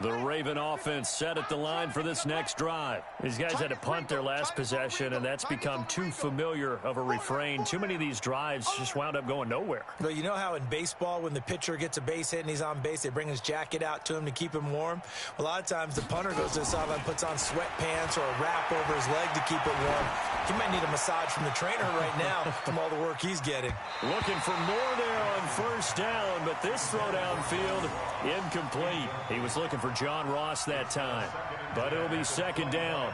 The Raven offense set at the line for this next drive. These guys had to punt their last possession, and that's become too familiar of a refrain. Too many of these drives just wound up going nowhere. But you know how in baseball, when the pitcher gets a base hit and he's on base, they bring his jacket out to him to keep him warm? A lot of times the punter goes to the sideline, puts on sweatpants or a wrap over his leg to keep it warm. He might need a massage from the trainer right now from all the work he's getting. Looking for more there on 1st down, but this throw downfield incomplete. He was looking for John Ross that time, but it'll be 2nd down.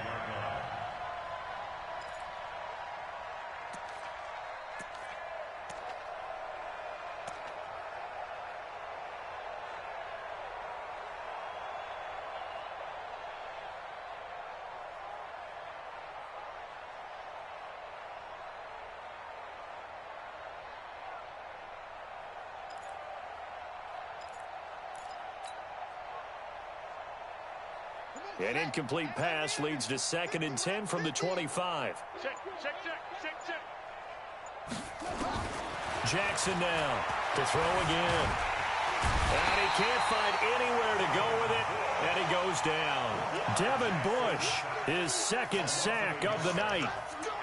An incomplete pass leads to 2nd and 10 from the 25. Check. Jackson now to throw again. And he can't find anywhere to go with it, and he goes down. Devin Bush, his 2nd sack of the night.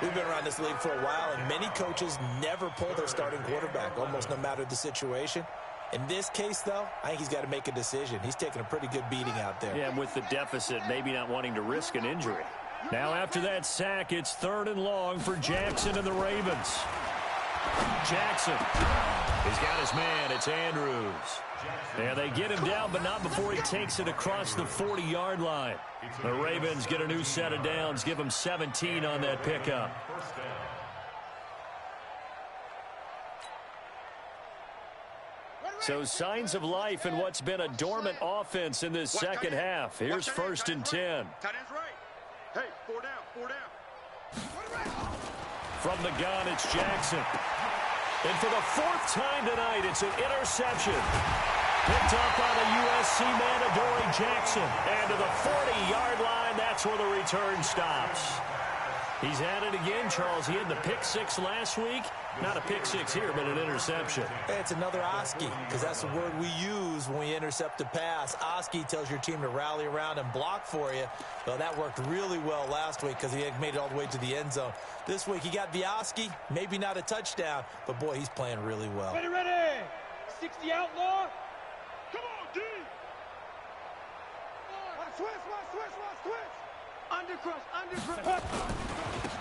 We've been around this league for a while, and many coaches never pull their starting quarterback, almost no matter the situation. In this case, though, I think he's got to make a decision. He's taking a pretty good beating out there. Yeah, and with the deficit, maybe not wanting to risk an injury. Now after that sack, it's 3rd and long for Jackson and the Ravens. Jackson. He's got his man. It's Andrews. And they get him down, but not before he takes it across the 40-yard line. The Ravens get a new set of downs, give him 17 on that pickup. So signs of life in what's been a dormant offense in this second half. Here's 1st and 10. Tight end's right. Hey, 4 down, 4 down. From the gun, it's Jackson. And for the 4th time tonight, it's an interception. Picked up by the USC man, Adoree Jackson. And to the 40-yard line, that's where the return stops. He's at it again, Charles. He had the pick 6 last week. Not a pick 6 here, but an interception. Hey, it's another Oski, because that's the word we use when we intercept a pass. Oski tells your team to rally around and block for you. Well, that worked really well last week because he had made it all the way to the end zone. This week, he got the Oski, maybe not a touchdown, but, boy, he's playing really well. Ready, ready. 60 outlaw. Come on, D. Watch twist, watch twist, watch twist. Undercrush.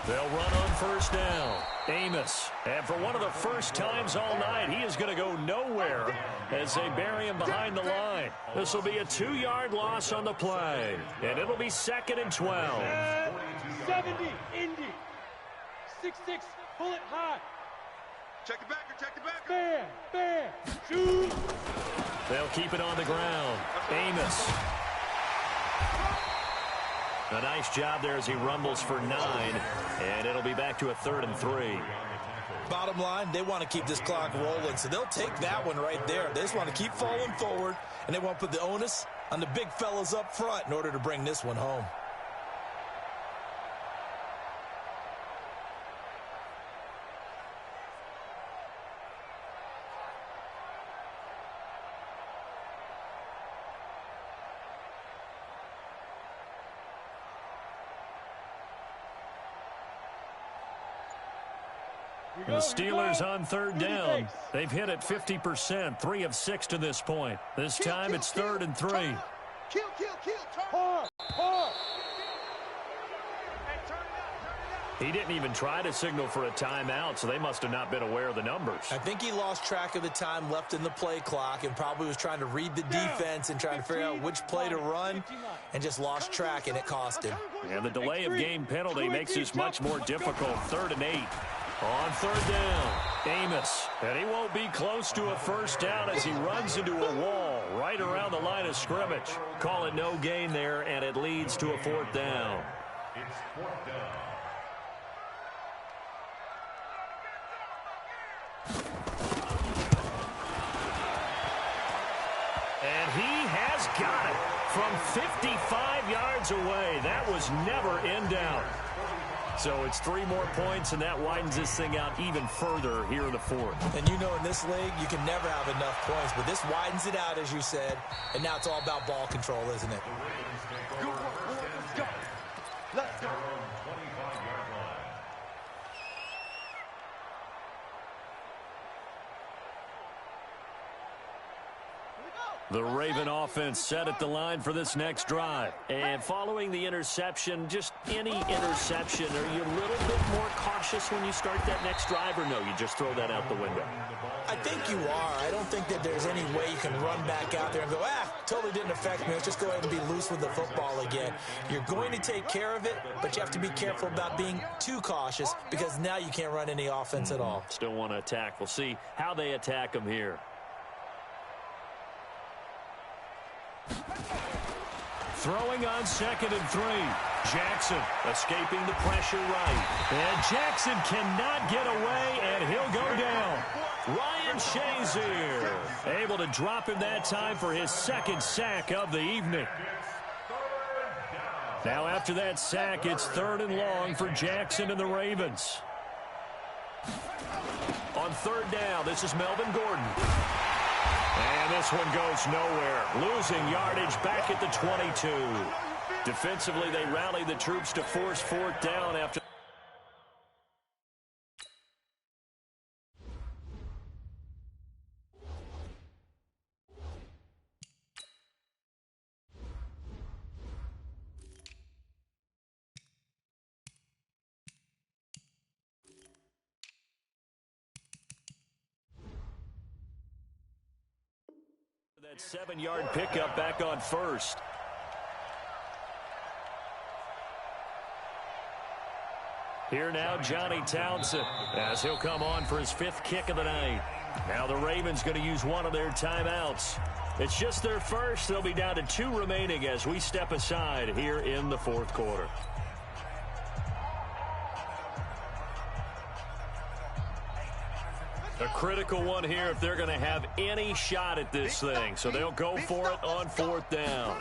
They'll run on 1st down. Amos. And for one of the first times all night, he is going to go nowhere as they bury him behind the line. This will be a 2-yard loss on the play. And it'll be 2nd and 12. 70, Indy. 6-6, pull it high. Check the backer. Fair. Shoot. They'll keep it on the ground. Amos. A nice job there as he rumbles for 9, and it'll be back to a 3rd and 3. Bottom line, they want to keep this clock rolling, so they'll take that one right there. They just want to keep falling forward, and they want to put the onus on the big fellas up front in order to bring this one home. The Steelers on 3rd down. They've hit it 50%, 3 of 6 to this point. This time it's 3rd and 3. Kill. Hard. He didn't even try to signal for a timeout, so they must have not been aware of the numbers. I think he lost track of the time left in the play clock and probably was trying to read the defense and trying to figure out which play to run and just lost track, and it cost him. And the delay of game penalty makes this much more difficult. 3rd and 8. On 3rd down, Amos. And he won't be close to a 1st down as he runs into a wall right around the line of scrimmage. Call it no gain there, and it leads to a 4th down. It's 4th down. And he has got it from 55 yards away. That was never in doubt. So it's 3 more points, and that widens this thing out even further here in the 4th. And you know, in this league, you can never have enough points, but this widens it out, as you said, and now it's all about ball control, isn't it? Let's go. The Raven offense set at the line for this next drive. And following the interception, just any interception, are you a little bit more cautious when you start that next drive, or no, you just throw that out the window? I think you are. I don't think that there's any way you can run back out there and go, totally didn't affect me. Let's just go ahead and be loose with the football again. You're going to take care of it, but you have to be careful about being too cautious because now you can't run any offense at all. Still want to attack. We'll see how they attack them here. Throwing on 2nd and 3. Jackson escaping the pressure right. And Jackson cannot get away, and he'll go down. Ryan Shazier able to drop him that time for his 2nd sack of the evening. Now after that sack, it's 3rd and long for Jackson and the Ravens. On 3rd down, this is Melvin Gordon. And this one goes nowhere. Losing yardage back at the 22. Defensively, they rallied the troops to force 4th down after That 7-yard pickup back on first. Here now, Johnny Townsend, as he'll come on for his 5th kick of the night. Now the Ravens going to use one of their timeouts. It's just their first. They'll be down to 2 remaining as we step aside here in the 4th quarter. A critical one here if they're going to have any shot at this thing. So they'll go for it on 4th down.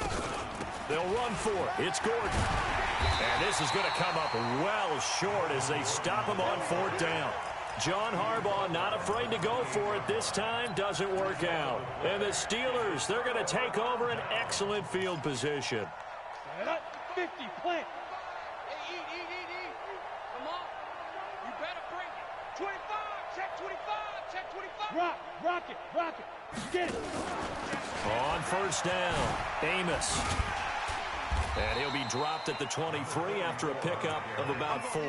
They'll run for it. It's Gordon. And this is going to come up well short as they stop him on 4th down. John Harbaugh not afraid to go for it this time. Doesn't work out. And the Steelers, they're going to take over an excellent field position. 50, plant. Hey, eat. Come on. You better bring it. 25, check 25, check 25. Rock it. Get it. On 1st down, Amos. And he'll be dropped at the 23 after a pickup of about 4.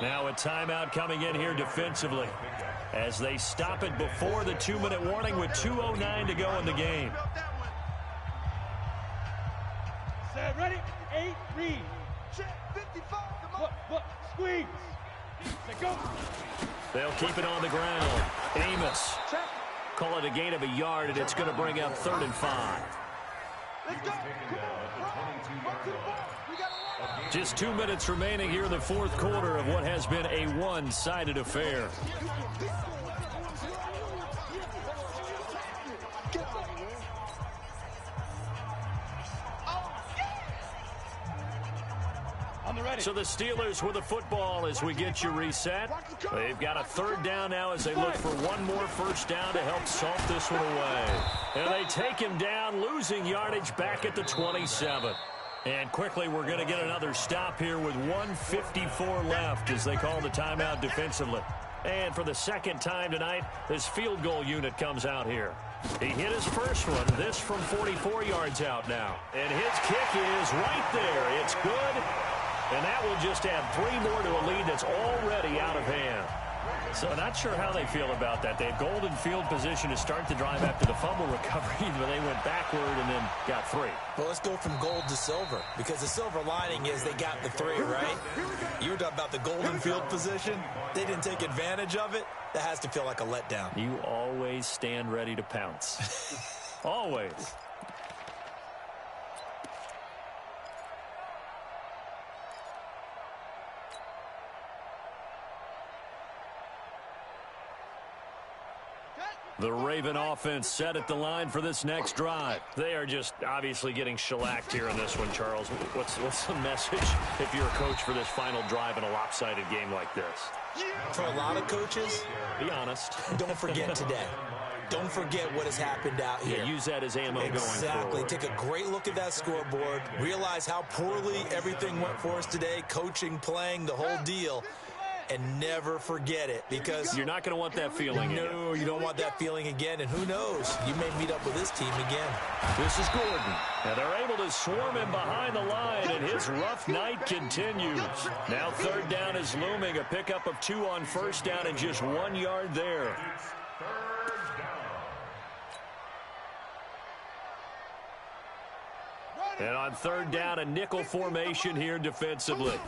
Now a timeout coming in here defensively as they stop it before the 2-minute warning with 2:09 to go in the game. Set, ready? 8, read. Check 55, come on. Look, squeeze. Let go. They'll keep it on the ground. Amos. Call it a gain of a yard, and it's going to bring up 3rd and 5. Let's go. Just 2 minutes remaining here in the 4th quarter of what has been a one-sided affair. So the Steelers with the football as we get you reset. They've got a 3rd down now as they look for one more 1st down to help salt this one away. And they take him down, losing yardage back at the 27. And quickly we're going to get another stop here with 1:54 left as they call the timeout defensively. And for the 2nd time tonight, this field goal unit comes out here. He hit his first one, this from 44 yards out now. And his kick is right there. It's good. And that will just add 3 more to a lead that's already out of hand. So not sure how they feel about that. They had golden field position to start the drive after the fumble recovery, but they went backward and then got 3. Well, let's go from gold to silver, because the silver lining is they got the 3, right? You were talking about the golden field position. They didn't take advantage of it. That has to feel like a letdown. You always stand ready to pounce. Always. The Raven offense set at the line for this next drive. They are just obviously getting shellacked here in this one, Charles. What's the message if you're a coach for this final drive in a lopsided game like this? For a lot of coaches, be honest. Don't forget today. Don't forget what has happened out here. Yeah, use that as ammo going forward. Exactly. Take a great look at that scoreboard. Realize how poorly everything went for us today. Coaching, playing, the whole deal. And never forget it, because you're not going to want that feeling again. No, you don't want that feeling again. And who knows? You may meet up with this team again. This is Gordon. And they're able to swarm him behind the line, and his rough night continues. Now 3rd down is looming. A pickup of 2 on 1st down and just 1 yard there. And on 3rd down, a nickel formation here defensively.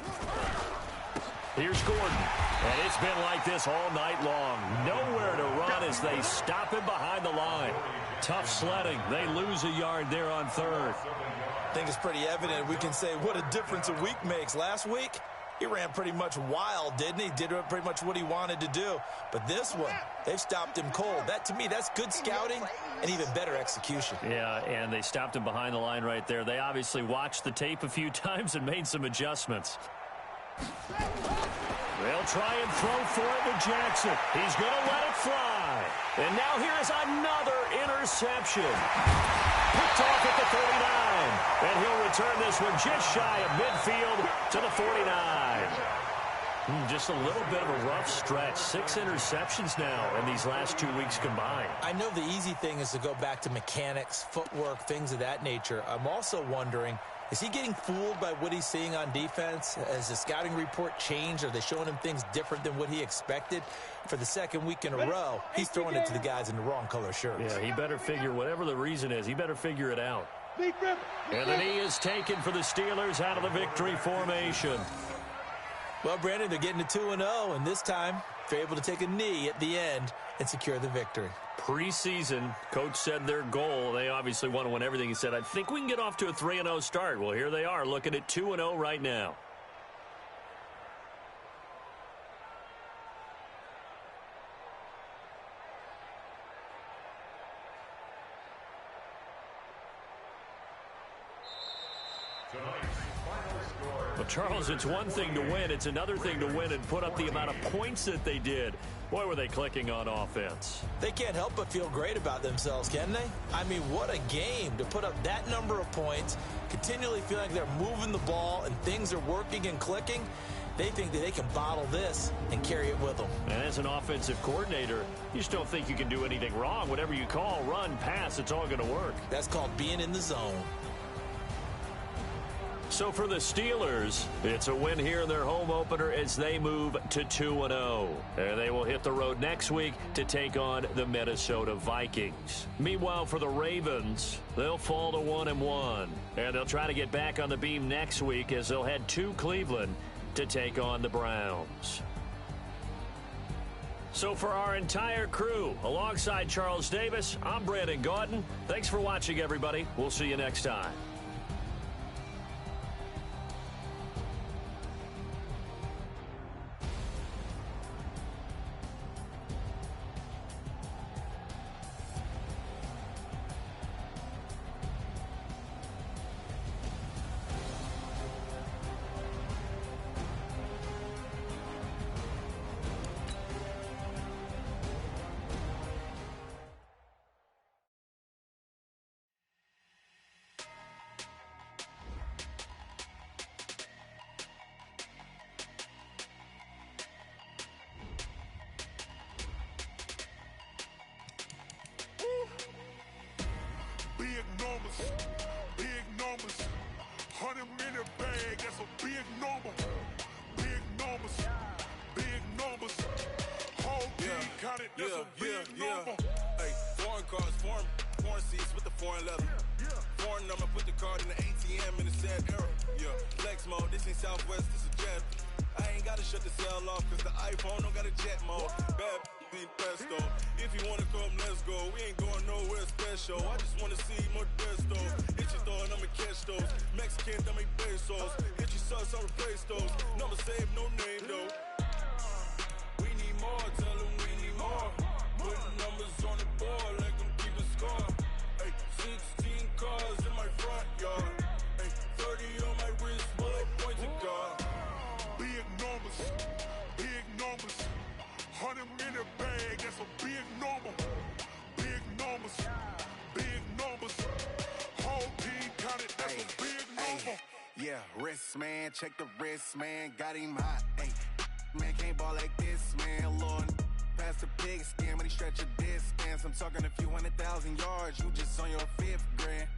Here's Gordon, and it's been like this all night long. Nowhere to run as they stop him behind the line. Tough sledding. They lose a yard there on 3rd. I think it's pretty evident. We can say what a difference a week makes. Last week, he ran pretty much wild, didn't he? Did pretty much what he wanted to do. But this one, they've stopped him cold. That, to me, that's good scouting and even better execution. Yeah, and they stopped him behind the line right there. They obviously watched the tape a few times and made some adjustments. They'll try and throw for it with Jackson. He's going to let it fly. And now here is another interception. Picked off at the 39. And he'll return this one just shy of midfield to the 49. Just a little bit of a rough stretch. 6 interceptions now in these last 2 weeks combined. I know the easy thing is to go back to mechanics, footwork, things of that nature. I'm also wondering, is he getting fooled by what he's seeing on defense? Has the scouting report changed? Are they showing him things different than what he expected? For the second week in a row, he's throwing it to the guys in the wrong color shirts. Yeah, he better figure, whatever the reason is, he better figure it out. And the knee is taken for the Steelers out of the victory formation. Well, Brandon, they're getting to 2-0, and this time they're able to take a knee at the end and secure the victory. Preseason, coach said their goal, they obviously want to win everything. He said, I think we can get off to a 3-0 start. Well, here they are looking at 2-0 right now. Well, Charles, it's one thing to win. It's another thing to win and put up the amount of points that they did. Boy, were they clicking on offense. They can't help but feel great about themselves, can they? I mean, what a game to put up that number of points, continually feel like they're moving the ball and things are working and clicking. They think that they can bottle this and carry it with them. And as an offensive coordinator, you just don't think you can do anything wrong. Whatever you call, run, pass, it's all going to work. That's called being in the zone. So for the Steelers, it's a win here in their home opener as they move to 2-0. And they will hit the road next week to take on the Minnesota Vikings. Meanwhile, for the Ravens, they'll fall to 1-1. And they'll try to get back on the beam next week as they'll head to Cleveland to take on the Browns. So for our entire crew, alongside Charles Davis, I'm Brandon Gaudin. Thanks for watching, everybody. We'll see you next time. Big numbers, 100 in a bag, that's a big number. Big numbers, big numbers. Whole team counted, that's a big number. Hey, foreign cars, foreign seats with the foreign leather. Foreign number, put the card in the ATM in the sad era. Yeah, flex mode, this ain't Southwest, this is jet. I ain't gotta shut the cell off, cause the iPhone don't got a jet mode. Bad ain't presto. If you wanna come, let's go. We ain't going nowhere special. I just wanna see more desto. Hit your thought, I'ma catch those. Mexican, I make pesos. Hit your sauce, I'll replace those. Number save, no name though. We need more, tell them we need more. Putting numbers on the board like I'm keeping score. Hey, 16 cars in my front yard. Hey, 30 on my wrist, bullet point to God. Big numbers, big numbers. 100 in a bag, that's a big number. Big numbers, big numbers. Whole team counted, that's a big number. Yeah, wrist man, check the wrist man, got him hot. Ay, man can't ball like this, man. Lord, pass the pig skin, but he stretch a distance. I'm talking a few 100,000 yards, you just on your 5th grand.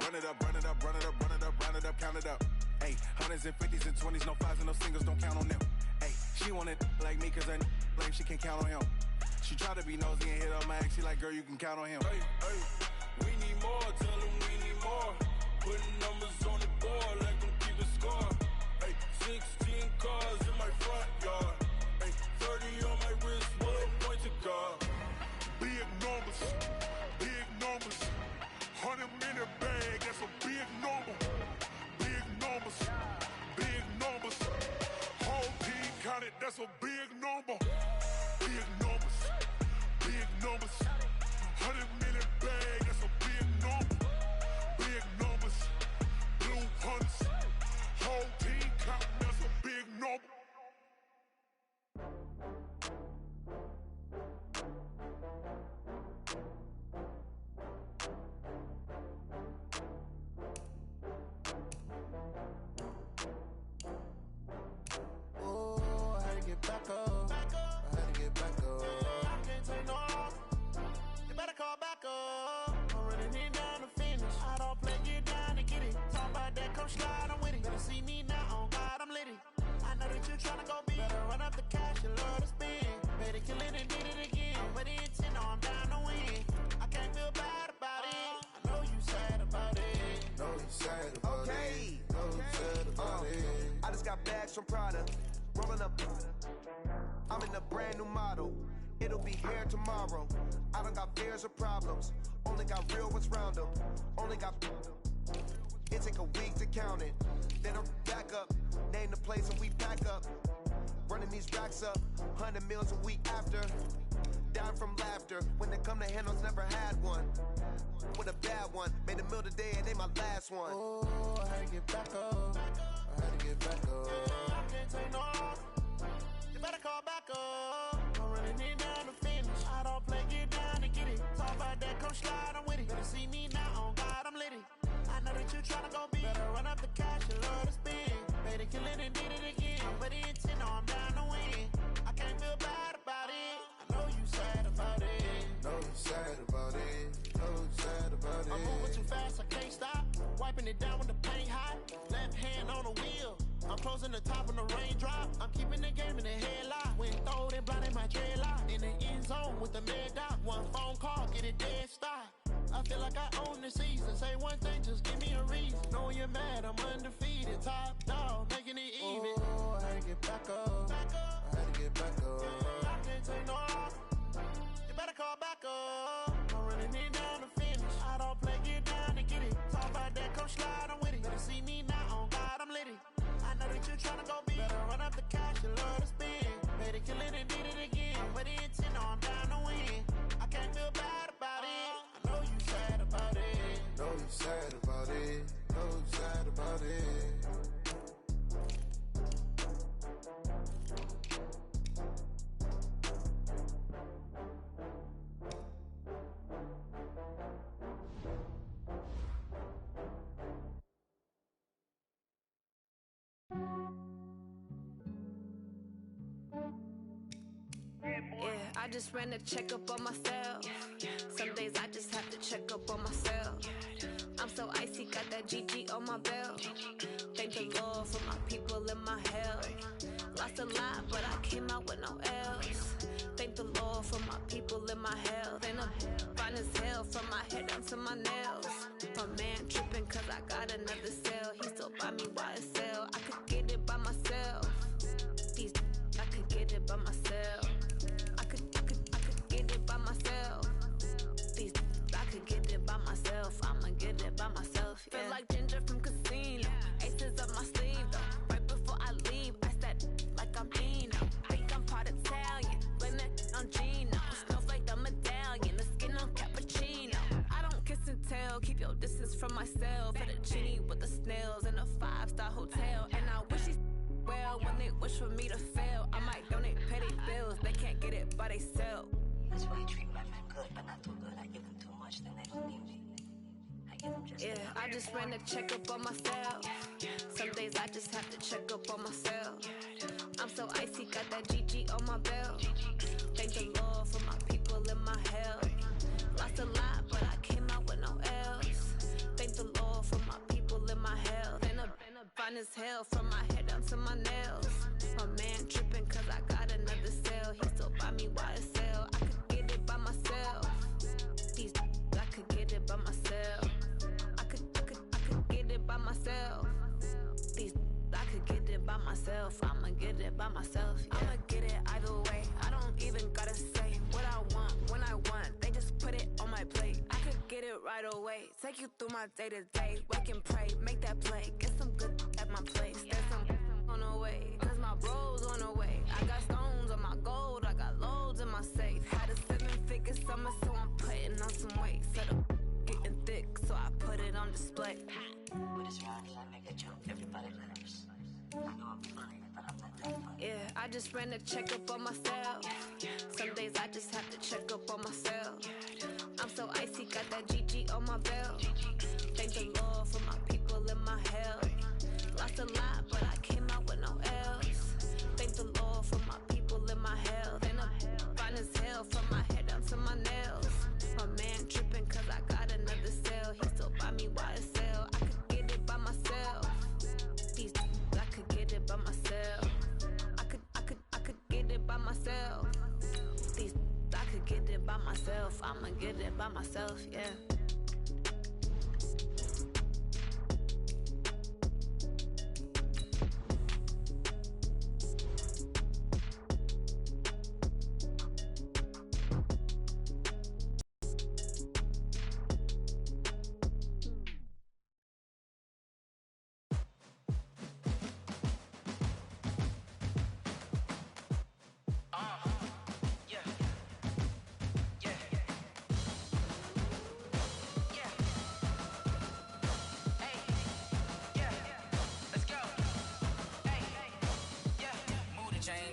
Run it up, run it up, run it up, run it up, round it up, count it up. Ay, 100s and 50s and 20s, no 5s and no singles, don't count on them. Ay, she wanted like me cause her like she can count on him. She tried to be nosy and hit on my ex, she like, girl, you can count on him. Hey, hey, we need more, tell them we need more. Putting numbers on the board like I'm keeping score. Hey, 16 cars in my front yard. Hey, 30 on my wrist, bullet point to God. Big numbers, big numbers. 100 in a bag, that's a big number. Big numbers, big numbers. Whole team counted, that's a big number. Big numbers, big numbers. 100 in a bag, that's a big number. Big numbers, come slide, I'm with it. Better see me now, on God, I'm litty. I know that you tryna go big. Better run up the cash, you love to spend. Better kill it and did it again. But the intent, no, I'm down to win. I can't feel bad about it. I know you sad about it. Know you sad about it. Know you sad about it. I just got bags from Prada. Rolling up. I'm in a brand new model. It'll be here tomorrow. I don't got fears or problems. Only got real ones round them. Only got. It take a week to count it. Then I'm back up. Name the place and we pack up. Running these racks up. 100 meals a week after. Down from laughter. When they come to handles, never had one. With a bad one. Made a meal today and they my last one. Oh, I had to get back up. I had to get back up. I can't take no loss. You better call back up. I'm running it down to finish. I don't play, get down and get it. Talk about that, come slide, I'm with it. Better see me now, on God, I'm litty. I know that you tryna go big. Better run up the cash, you love to spend. Better kill it and did it again. But the intent, no, I'm down to win. I can't feel bad about it. I know you sad about it. Know you sad about it. Know you sad about it. I'm moving too fast, I can't stop. Wiping it down with the paint hot. Left hand on the wheel. I'm closing the top when the raindrop. I'm keeping the game in the headlock. When throwed and blinded my dreadlock. In the end zone with the mad dot. One phone call, get it dead stop. I feel like I own the season. Say one thing, just give me a reason. Knowing you're mad, I'm undefeated. Top dog, making it even. Oh, I had to get back up. I had to get back up. I can't take no loss. You better call back up. I'm running it down to finish. I don't play, get down and get it. Talk about that, come slide, I'm with it. Better see me now, on God, I'm litty. I know that you tryna go big. Better run up the cash, you love to spend. Better kill it and did it again. But the intent, no, I'm down to win. I can't feel bad about it. I know you sad about it. Know you sad about it. Know you sad about it. Yeah, I just ran a checkup on myself. Some days I just have to check up on myself. I'm so icy, got that GG on my belt. Thank the Lord for my people and my health. Lost a lot, but I came out with no L's. Thank the Lord for my people and my health. And I'm fine as hell from my head down to my nails. My man tripping cause I got another cell. He still buy me YSL. I could get it by myself. These I could get it by myself. I could get it by myself. These I could get it by myself. I'ma get it by myself. Yeah. Feel like Ginger from Casino. Aces up my sleeve though. Right before I leave, I said like I'm Dino. Think I'm part Italian. Blame that on Gino. Snowflake the medallion. The skin on cappuccino. I don't kiss and tell. Keep your distance from myself. Fettuccine with the snails in a 5-star hotel. And I wish he's well when they wish for me to fail. I might donate petty bills. They can't get it by they self. That's why you treat my men good, but not too good. I give them too much, then they don't need me. I give them just yeah, I just ran a checkup on myself. Some days I just have to check up on myself. I'm so icy, got that GG on my belt. Thank the Lord for my people and my health. Lost a lot, but I came out with no L's. Thank the Lord for my people and my health. And I'm fine as hell from my head down to my nails. My man tripping cause I got another cell. He still buy me YSL. I could get it by myself. These I could get it by myself. I could get it by myself. These I could get it by myself. I'ma get it by myself. Yeah. I'ma get it either way. I don't even gotta say what I want when I want. They just put it on my plate. I could get it right away. Take you through my day to day. Wake and pray, make that play. Get some good at my place. There's some on the way. Cause my bros on the way. I got stones on my gold. I got loads in my safe. Had a 7-figure summer, so I'm putting on some weight. Set up getting thick, so I put it on display. With this round, I make a joke. Everybody laughs. I know I'm funny, but I'm not that funny. Yeah, I just ran a checkup on myself. Some days I just have to check up on myself. I'm so icy, got that GG on my belt. Thank the Lord for my people and my health. Lost a lot, but I came out with no L's. Thank the Lord for my people and my health. And I'm fine as hell from my head down to my nails. My man tripping cause I got another cell. He still buy me YSL. I could get it by myself. by myself, yeah.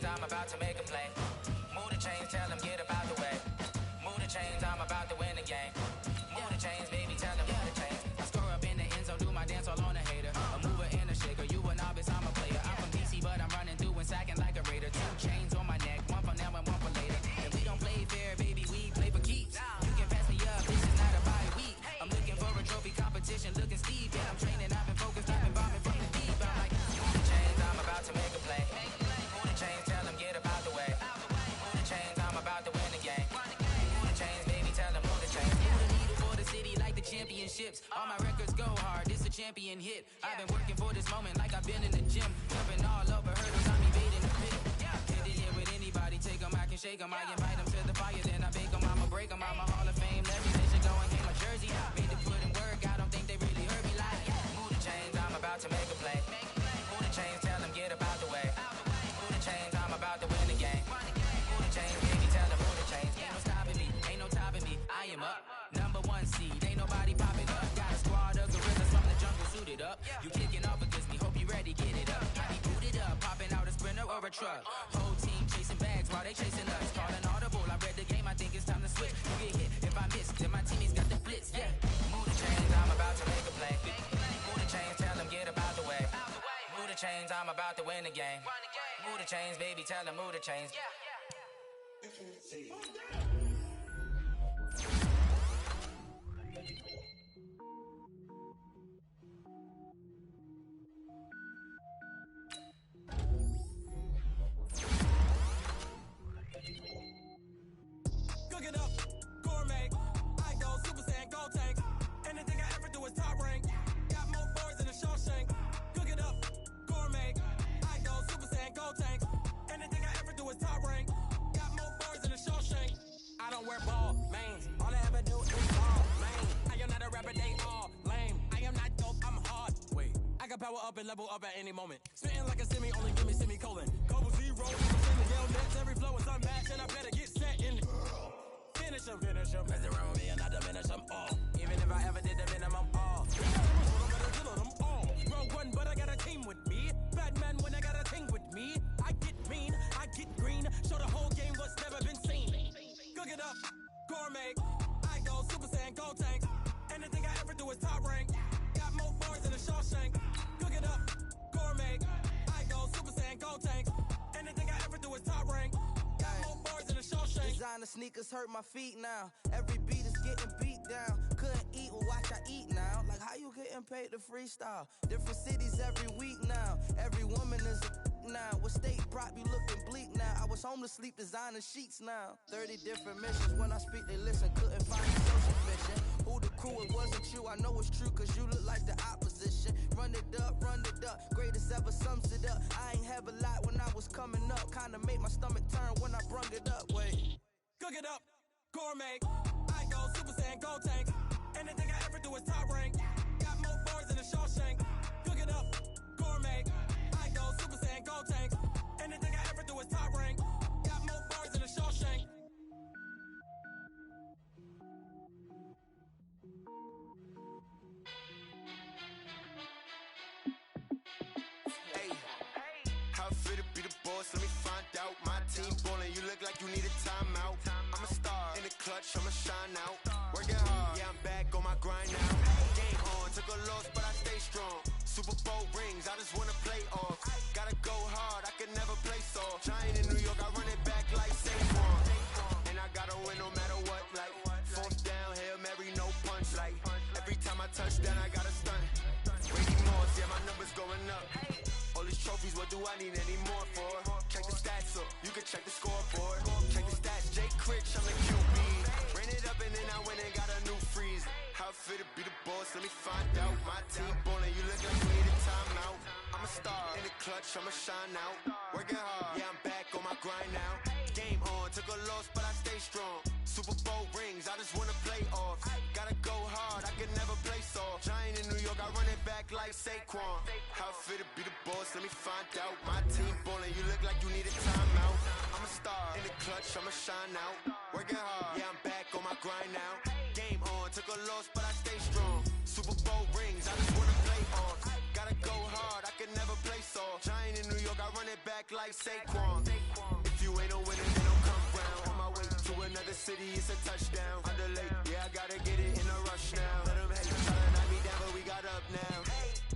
I'm about to make a play. Move the chains, tell them get up out the way. Move the chains, I'm about to win the game. Move the chains, baby, tell them move the chains. I score up in the end zone, do my dance all on a hater. A mover and a shaker, you a novice, I'm a player. I'm from DC, but I'm running through and sacking like a raider. 2 chains on my neck, one for now and one for later. And we don't play fair, baby, we play for keeps. You can pass me up, this is not a bye week. I'm looking for a trophy competition, looking steep. Yeah, I'm training, I've been focused, I've been bombing from the deep. I'm like, move the chains, I'm about to make a play. Move the chains, tell them get up out the way. Move the chains, I'm about to win the game. Move the chains, baby, tell them move the chains. Move the needle for the city like the championships. All my records go hard, this a champion hit. I've been working for this moment like I've been in the gym. Jumping all over hurdles, I'm evading the pit. Hit it here with anybody, take them, I can shake them. I invite them to the fire, then I bake them. I'ma break them, I'm a Hall of Fame legend. They should go and get my jersey. Made to put in work, I don't think they really heard me like. Move the chains, I'm about to make a play. Move the chains, tell them get up out the way. Move the chains, I'm about to win the game. Move the chains, baby, tell them move the chains. Ain't no stopping me, ain't no topping me. I am up, #1 seed, ain't nobody popping up. Got a squad of gorillas from the jungle suited up. You kicking off against me, hope you ready, get it up. I be booted up, popping out a sprinter or a truck. Whole team chasing bags while they chasing us. Calling audible, I read the game, I think it's time to switch. You get hit if I miss, then my teammates got the blitz, yeah. Move the chains, I'm about to make a play. Move the chains, tell them get up out the way. Move the chains, I'm about to win the game. Move the chains, baby, tell them move the chains. Cook it up, gourmet. I go Super Saiyan, go tank. Anything I ever do is top rank. Got more boards than a Shawshank. Cook it up, gourmet. I go Super Saiyan, go tank. Anything I ever do is top rank. Got more boards than a Shawshank. I don't wear ball, mains. All I ever do is ball, main. I am not a rapper, they all lame. I am not dope, I'm hard. Wait, I can power up and level up at any moment. Spitting like a semi, only give me semicolon. Couple zeros, yell nets, every flow is unmatched, and I better get set in. Finish him, mess around with me and I diminish them all. Even if I ever did the minimum, all. Rogue one, but I got a team with me. Batman when I got a team with me. I get mean, I get green. Show the whole game what's never been seen. Cook it up, gourmet. I go Super Saiyan, go tank. Anything I ever do is top rank. Got more bars than a Shawshank. Cook it up, gourmet. I go Super Saiyan, go tank. Anything I ever do is top rank. Got more bars than a Shawshank. Designer sneakers hurt my feet now. Every beat is getting beat down. Couldn't eat, well watch I eat now. Like how you getting paid to freestyle? Different cities every week now. Every woman is a now. What state brought me looking bleak now? I was homeless, sleep designer sheets now. 30 different missions. When I speak, they listen. Couldn't find a social fiction. Who the crew? It wasn't you. I know it's true, cause you look like the opposition. Run it up, greatest ever sums it up. I ain't have a lot when I was coming up. Kinda made my stomach turn when I brung it up. Wait. Cook it up, gourmet. I go Super Saiyan, go tank. Anything I ever do is top rank. Got more bars than a Shawshank. Cook it up, gourmet. I go Super Saiyan, go tank. Anything I ever do is top rank. Got more bars than a Shawshank. How fit to be the boss? Let me find out. My team ballin', you look like you need a timeout. I'm a star in the clutch, I'ma shine out. Working hard, yeah, I'm back on my grind now. Game on, took a loss, but I stay strong. Super Bowl rings, I just wanna play off. Gotta go hard, I can never play soft. Giant in New York, I run it back like Saquon. And I gotta win no matter what, like 4th down, Hail Mary, no punch. Like every time I touch down, I gotta stunt. Brady Moss, yeah, my numbers going up. All these trophies, what do I need any more for? check the stats up. You can check the scoreboard. Check the stats. Jay Critch, I'm the QB. Ran it up and then I went and got a new freeze. How it fit to be the boss? Let me find out. My team ballin', you look like you need a timeout. I'm a star in the clutch, I'ma shine out. Working hard, yeah, I'm back on my grind now. Game on, took a loss, but I stay strong. Super Bowl rings, I just wanna play off. Gotta go hard, I can never play soft. Giant in New York, I run it back like Saquon. How it fit to be the boss? Let me find out. My team ballin', you look like you need a timeout. I'm a star in the clutch, I'ma shine out. Working hard, yeah, I'm back on my grind now. Game on, took a loss, but I stay strong. Super Bowl rings, I just wanna play off. Gotta go hard, I can never play soft. Giant in New York, I run it back like Saquon. If you ain't no winner, then don't come round. On my way to another city, it's a touchdown. Underlay, yeah, I gotta get it in a rush now. Let them hate, try to knock me down, but we got up now.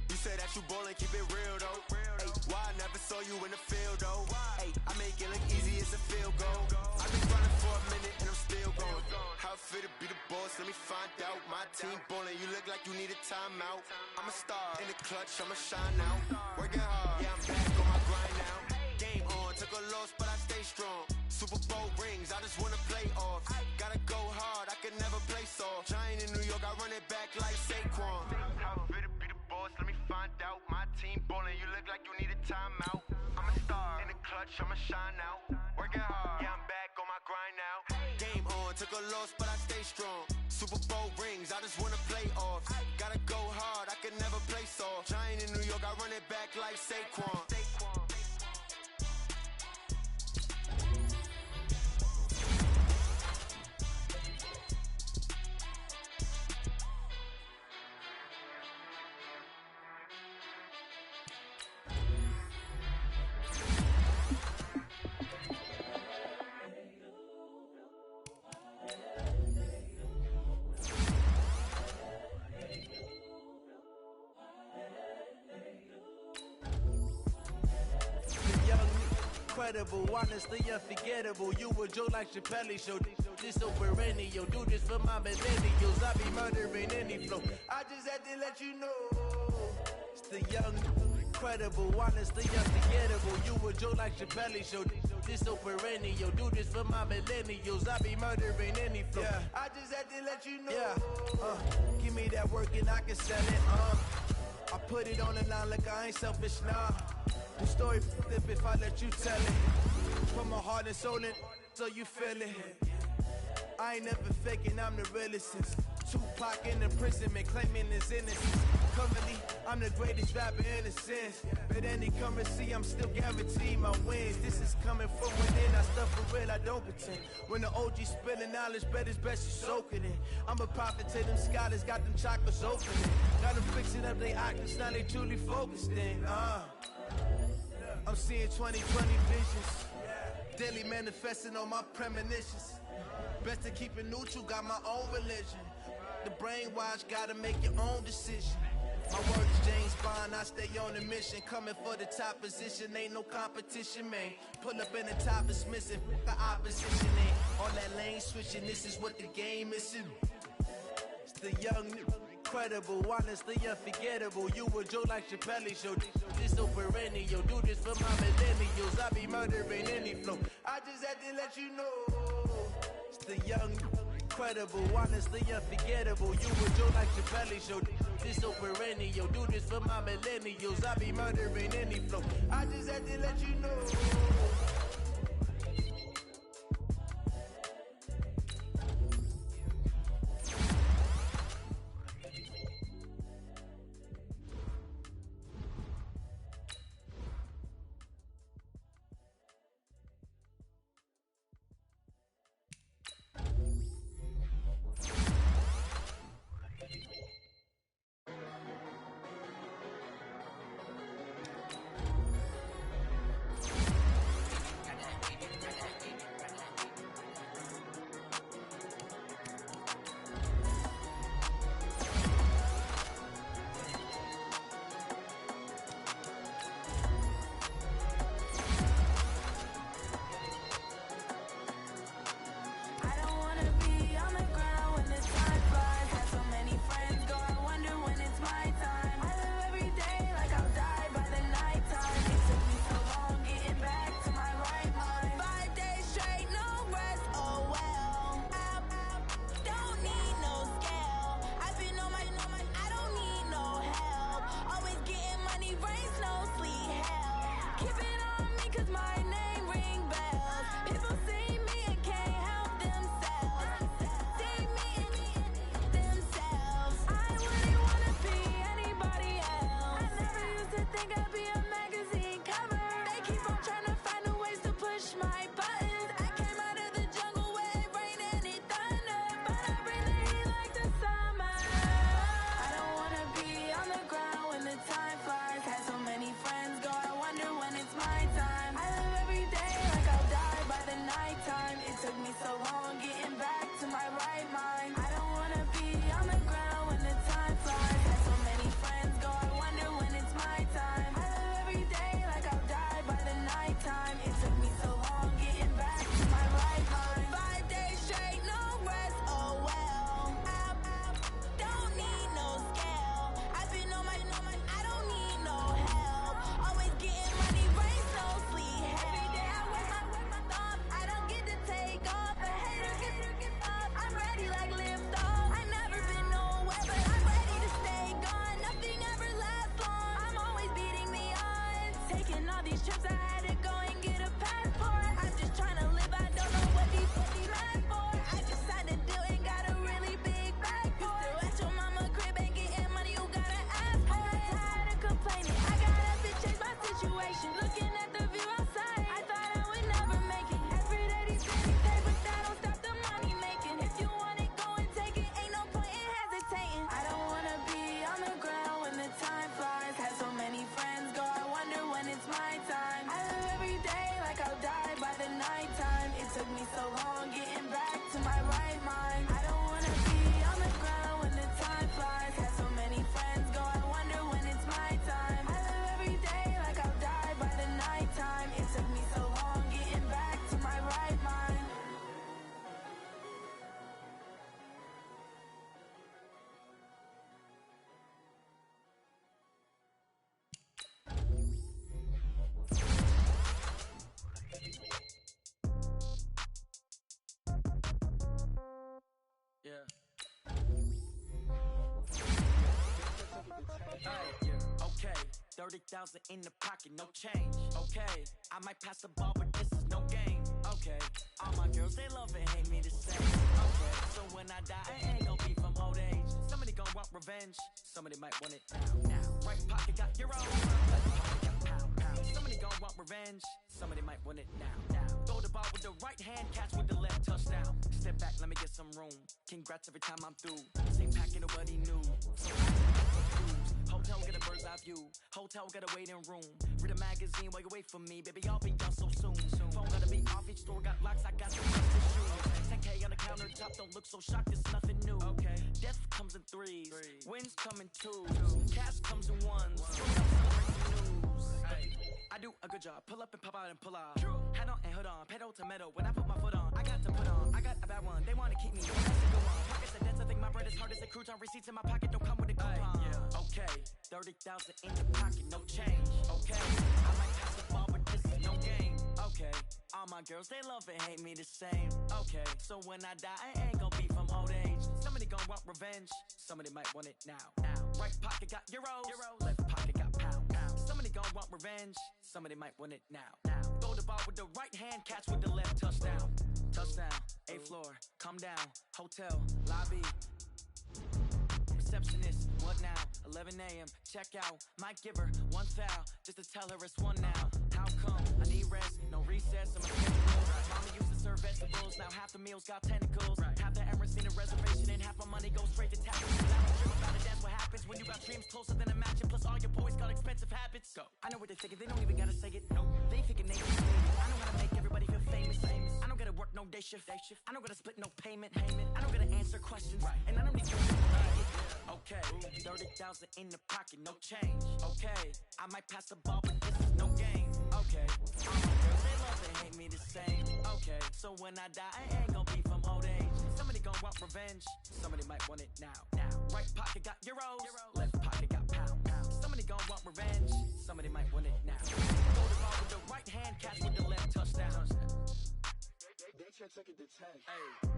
You say that you ballin', keep it real though. Hey, why I never saw you in the field though? Hey, I make it look easy, it's a field goal. I've been running for a minute and I'm still going. How it fit to be the boss? Let me find out. My team ballin', you look like you need a timeout. I'm a star in the clutch, I'ma shine out. Working hard, yeah, I'm back on my grind now. Game on, took a loss, but I stay strong. Super Bowl rings, I just wanna play off. Gotta go hard, I can never play soft. Giant in New York, I run it back like Saquon. How it fit to be the boss? Let me find out. My team ballin', you look like you need a timeout. I'm a star in the clutch, I'ma shine out. Working hard, yeah, I'm back on my grind now. Game on, took a loss, but I stay strong. Super Bowl rings, I just wanna play off. Gotta go hard, I can never play soft. Giant in New York, I run it back like Saquon. Incredible, honestly unforgettable. You a joke like Chappelle show. This so perennial. Do this for my millennials. I be murdering any flow. I just had to let you know. It's the young, incredible, honestly unforgettable. You a joke like Chappelle show. This so perennial. Do this for my millennials. I be murdering any flow. Yeah. I just had to let you know. Yeah. Give me that work and I can sell it. I put it on the line like I ain't selfish, nah. The story flip if I let you tell it. Put my heart and soul in, so you feel it. I ain't never faking, I'm the realest since Tupac in imprisonment, claiming his innocence. Currently, I'm the greatest rapper in a sense. But any currency, I'm still guaranteed my wins. This is coming from within, I stuff for real, I don't pretend. When the OG spilling knowledge, bet it's best you soak it in. I'm a prophet to them scholars, got them chakras opening. Got them fixing up they octaves, now they truly focused in. I'm seeing 2020 visions. Daily manifesting on my premonitions. Best to keep it neutral, got my own religion. The brainwash, gotta make your own decision. My word is James Bond, I stay on a mission. Coming for the top position, ain't no competition, man. Pull up in the top is missing, the opposition ain't. All that lane switching, this is what the game is. It's the young, incredible, honestly unforgettable. You a joke like Chappelle show. This so perennial. Do this for my millennials. I be murdering any flow. I just had to let you know. It's the young, incredible, honestly unforgettable. You a joke like Chappelle show. This so perennial. Do this for my millennials. I be murdering any flow. I just had to let you know. 30,000 in the pocket, no change. Okay, I might pass the ball, but this is no game. Okay, all my girls, they love and hate me the same. Okay, so when I die, I ain't gon' be from old age. Somebody gon' want revenge, somebody might want it now. Right pocket got your own, left pocket got pound. Somebody gon' want revenge, somebody might want it now. Throw the ball with the right hand, catch with the left, touchdown. Step back, let me get some room. Congrats every time I'm through. Same packet, nobody knew. So hotel get a bird's eye view. Hotel get a waiting room. Read a magazine while you wait for me. Baby, I'll be done so soon. Phone gotta be off, each store got locks. I got some shoes. 10K on the countertop, don't look so shocked, it's nothing new. Okay. Death comes in threes. Wins come in twos. Cash comes in ones. I do a good job. Pull up and pop out and pull out. Hat on and hood on. Pedal to metal. When I put my foot on, I got to put on. I got a bad one. They want to keep me. Pockets are dense. I think my bread is hard as a crouton. Receipts in my pocket don't come with a coupon. Okay, 30,000 in the pocket, no change. Okay, I might pass the ball, but this is no game. Okay, all my girls, they love and hate me the same. Okay, so when I die, I ain't gon' be from old age. Somebody gon' want revenge. Somebody might want it now. Right pocket got euros. Left pocket got pound. Somebody gon' want revenge. Somebody might want it now. Throw the ball with the right hand, catch with the left, touchdown. Touchdown, 8th floor, come down. Hotel, lobby. Receptionist, what now? 11 a.m., check out. Might give her one foul, just to tell her it's one now. How come? I need rest, no recess, I'm a schedule. Mama used to serve vegetables, now half the meals got tentacles. Half the Emirates need a reservation, and half my money goes straight to taxes. I don't dream about it, that's what happens when you got dreams closer than a matching. Plus all your boys got expensive habits. Go. I know what they thinking, they don't even gotta say it. No, they thinking they just made it. I know how to make everybody feel famous. I don't gotta work no day shift. I don't gotta split no payment. I don't gotta answer questions, and I don't need to. Okay, 30,000 in the pocket, no change. Okay, I might pass the ball, but this is no game. Okay, all my girls, they love and hate me the same. Okay, so when I die, I ain't gon' be from old age. Somebody gon' want revenge, somebody might want it now. Right pocket got euros, left pocket got pound. Somebody gon' want revenge, somebody might want it now. Throw the ball with the right hand, catch with the left, touchdown. They check it to 10. Hey.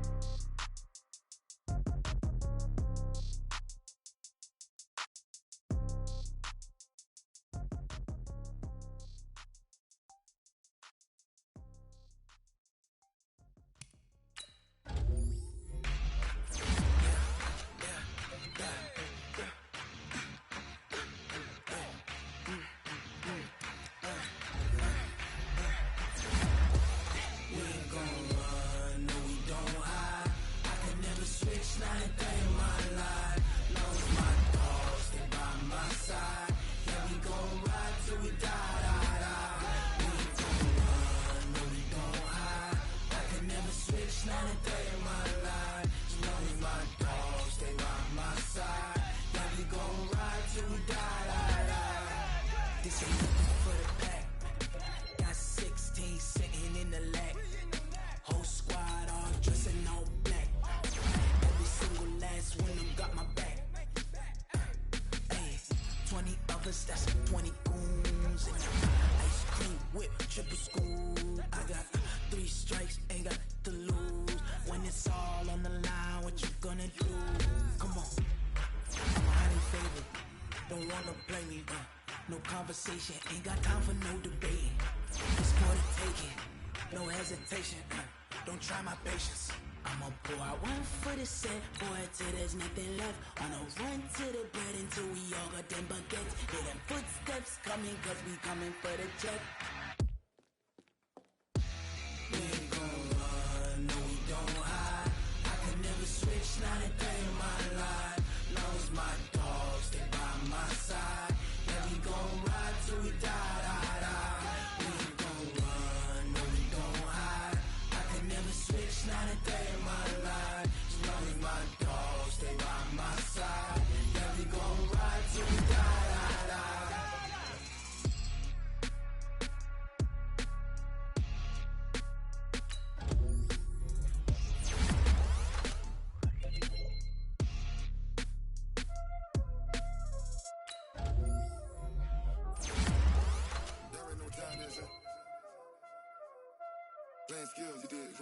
That's 20 goons and ice cream whip, triple school. I got 3 strikes, ain't got to lose. When it's all on the line, what you gonna do? Come on, I'm highly favored. Don't wanna play me, no conversation, ain't got time for no debating. It's more to take it, no hesitation. Don't try my patience. I'ma pour out one for the set, boy, till there's nothing left. On a run to the bread until we all got them baguettes. Hear them footsteps coming, cause we coming for the check. We ain't gon' run, no we don't hide. I can never switch, not a day in my life. Long as my dogs stay by my side. Yeah, we gon' ride till we die, die, die. We ain't gon' run, no we don't hide. I can never switch, not a day in my life. As long as my dogs stay by my side. Yeah, we gon' ride till we die, die, die. Playing skills, you did.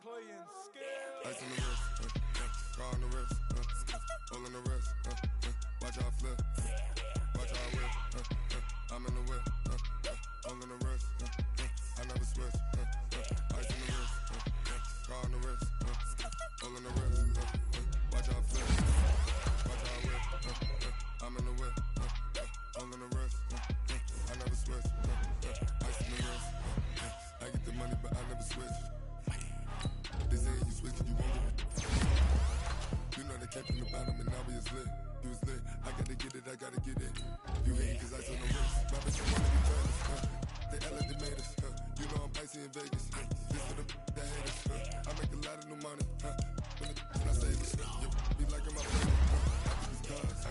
Playing skills. Ice on the wrist, car on the wrist, hole in the wrist, watch out flip, watch out whip. came from the bottom and now we is lit. You was lit, I gotta get it, I gotta get it. You hate cause I on the wrist. My bitch wanna be famous, They LA made us, You know I'm icy in Vegas, This for the that hate us, I make a lot of new money, When I say this, be like in my friend, I think it's cars.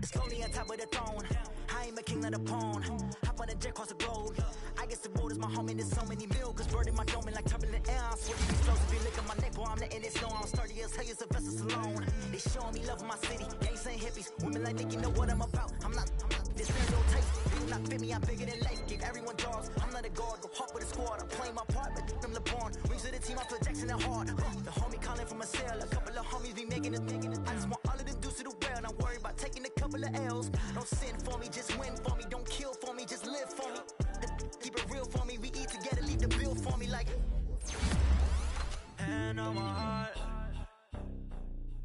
It's lonely on top of the throne. I ain't a king of the pawn. Hop on a jet across the globe. I guess the road is my home and there's so many milkers burning my dome like turbulent air. I'm switching these flows. If you look at my neck, boy, I'm letting it snow. I'm sturdy as hell, Sylvester Stallone. They showing me love in my city. Gangs ain't hippies. Women like think you know what I'm about. I'm not this stereotypes. They do not fit me. I'm bigger than life. Give everyone jobs. I'm not a guard. Go hard with a squad. I'm playing my part, but them LeBron. Rings to the team. I feel Jackson and hard. The homie calling from a cell. A couple of homies be making it. I just want all of them dudes to the well. Not worry about taking a couple of L's. Don't sin for me, just win for me. Don't kill for me, just live for me. Keep it real for me. We eat together, leave the bill for me like. Hand on my heart,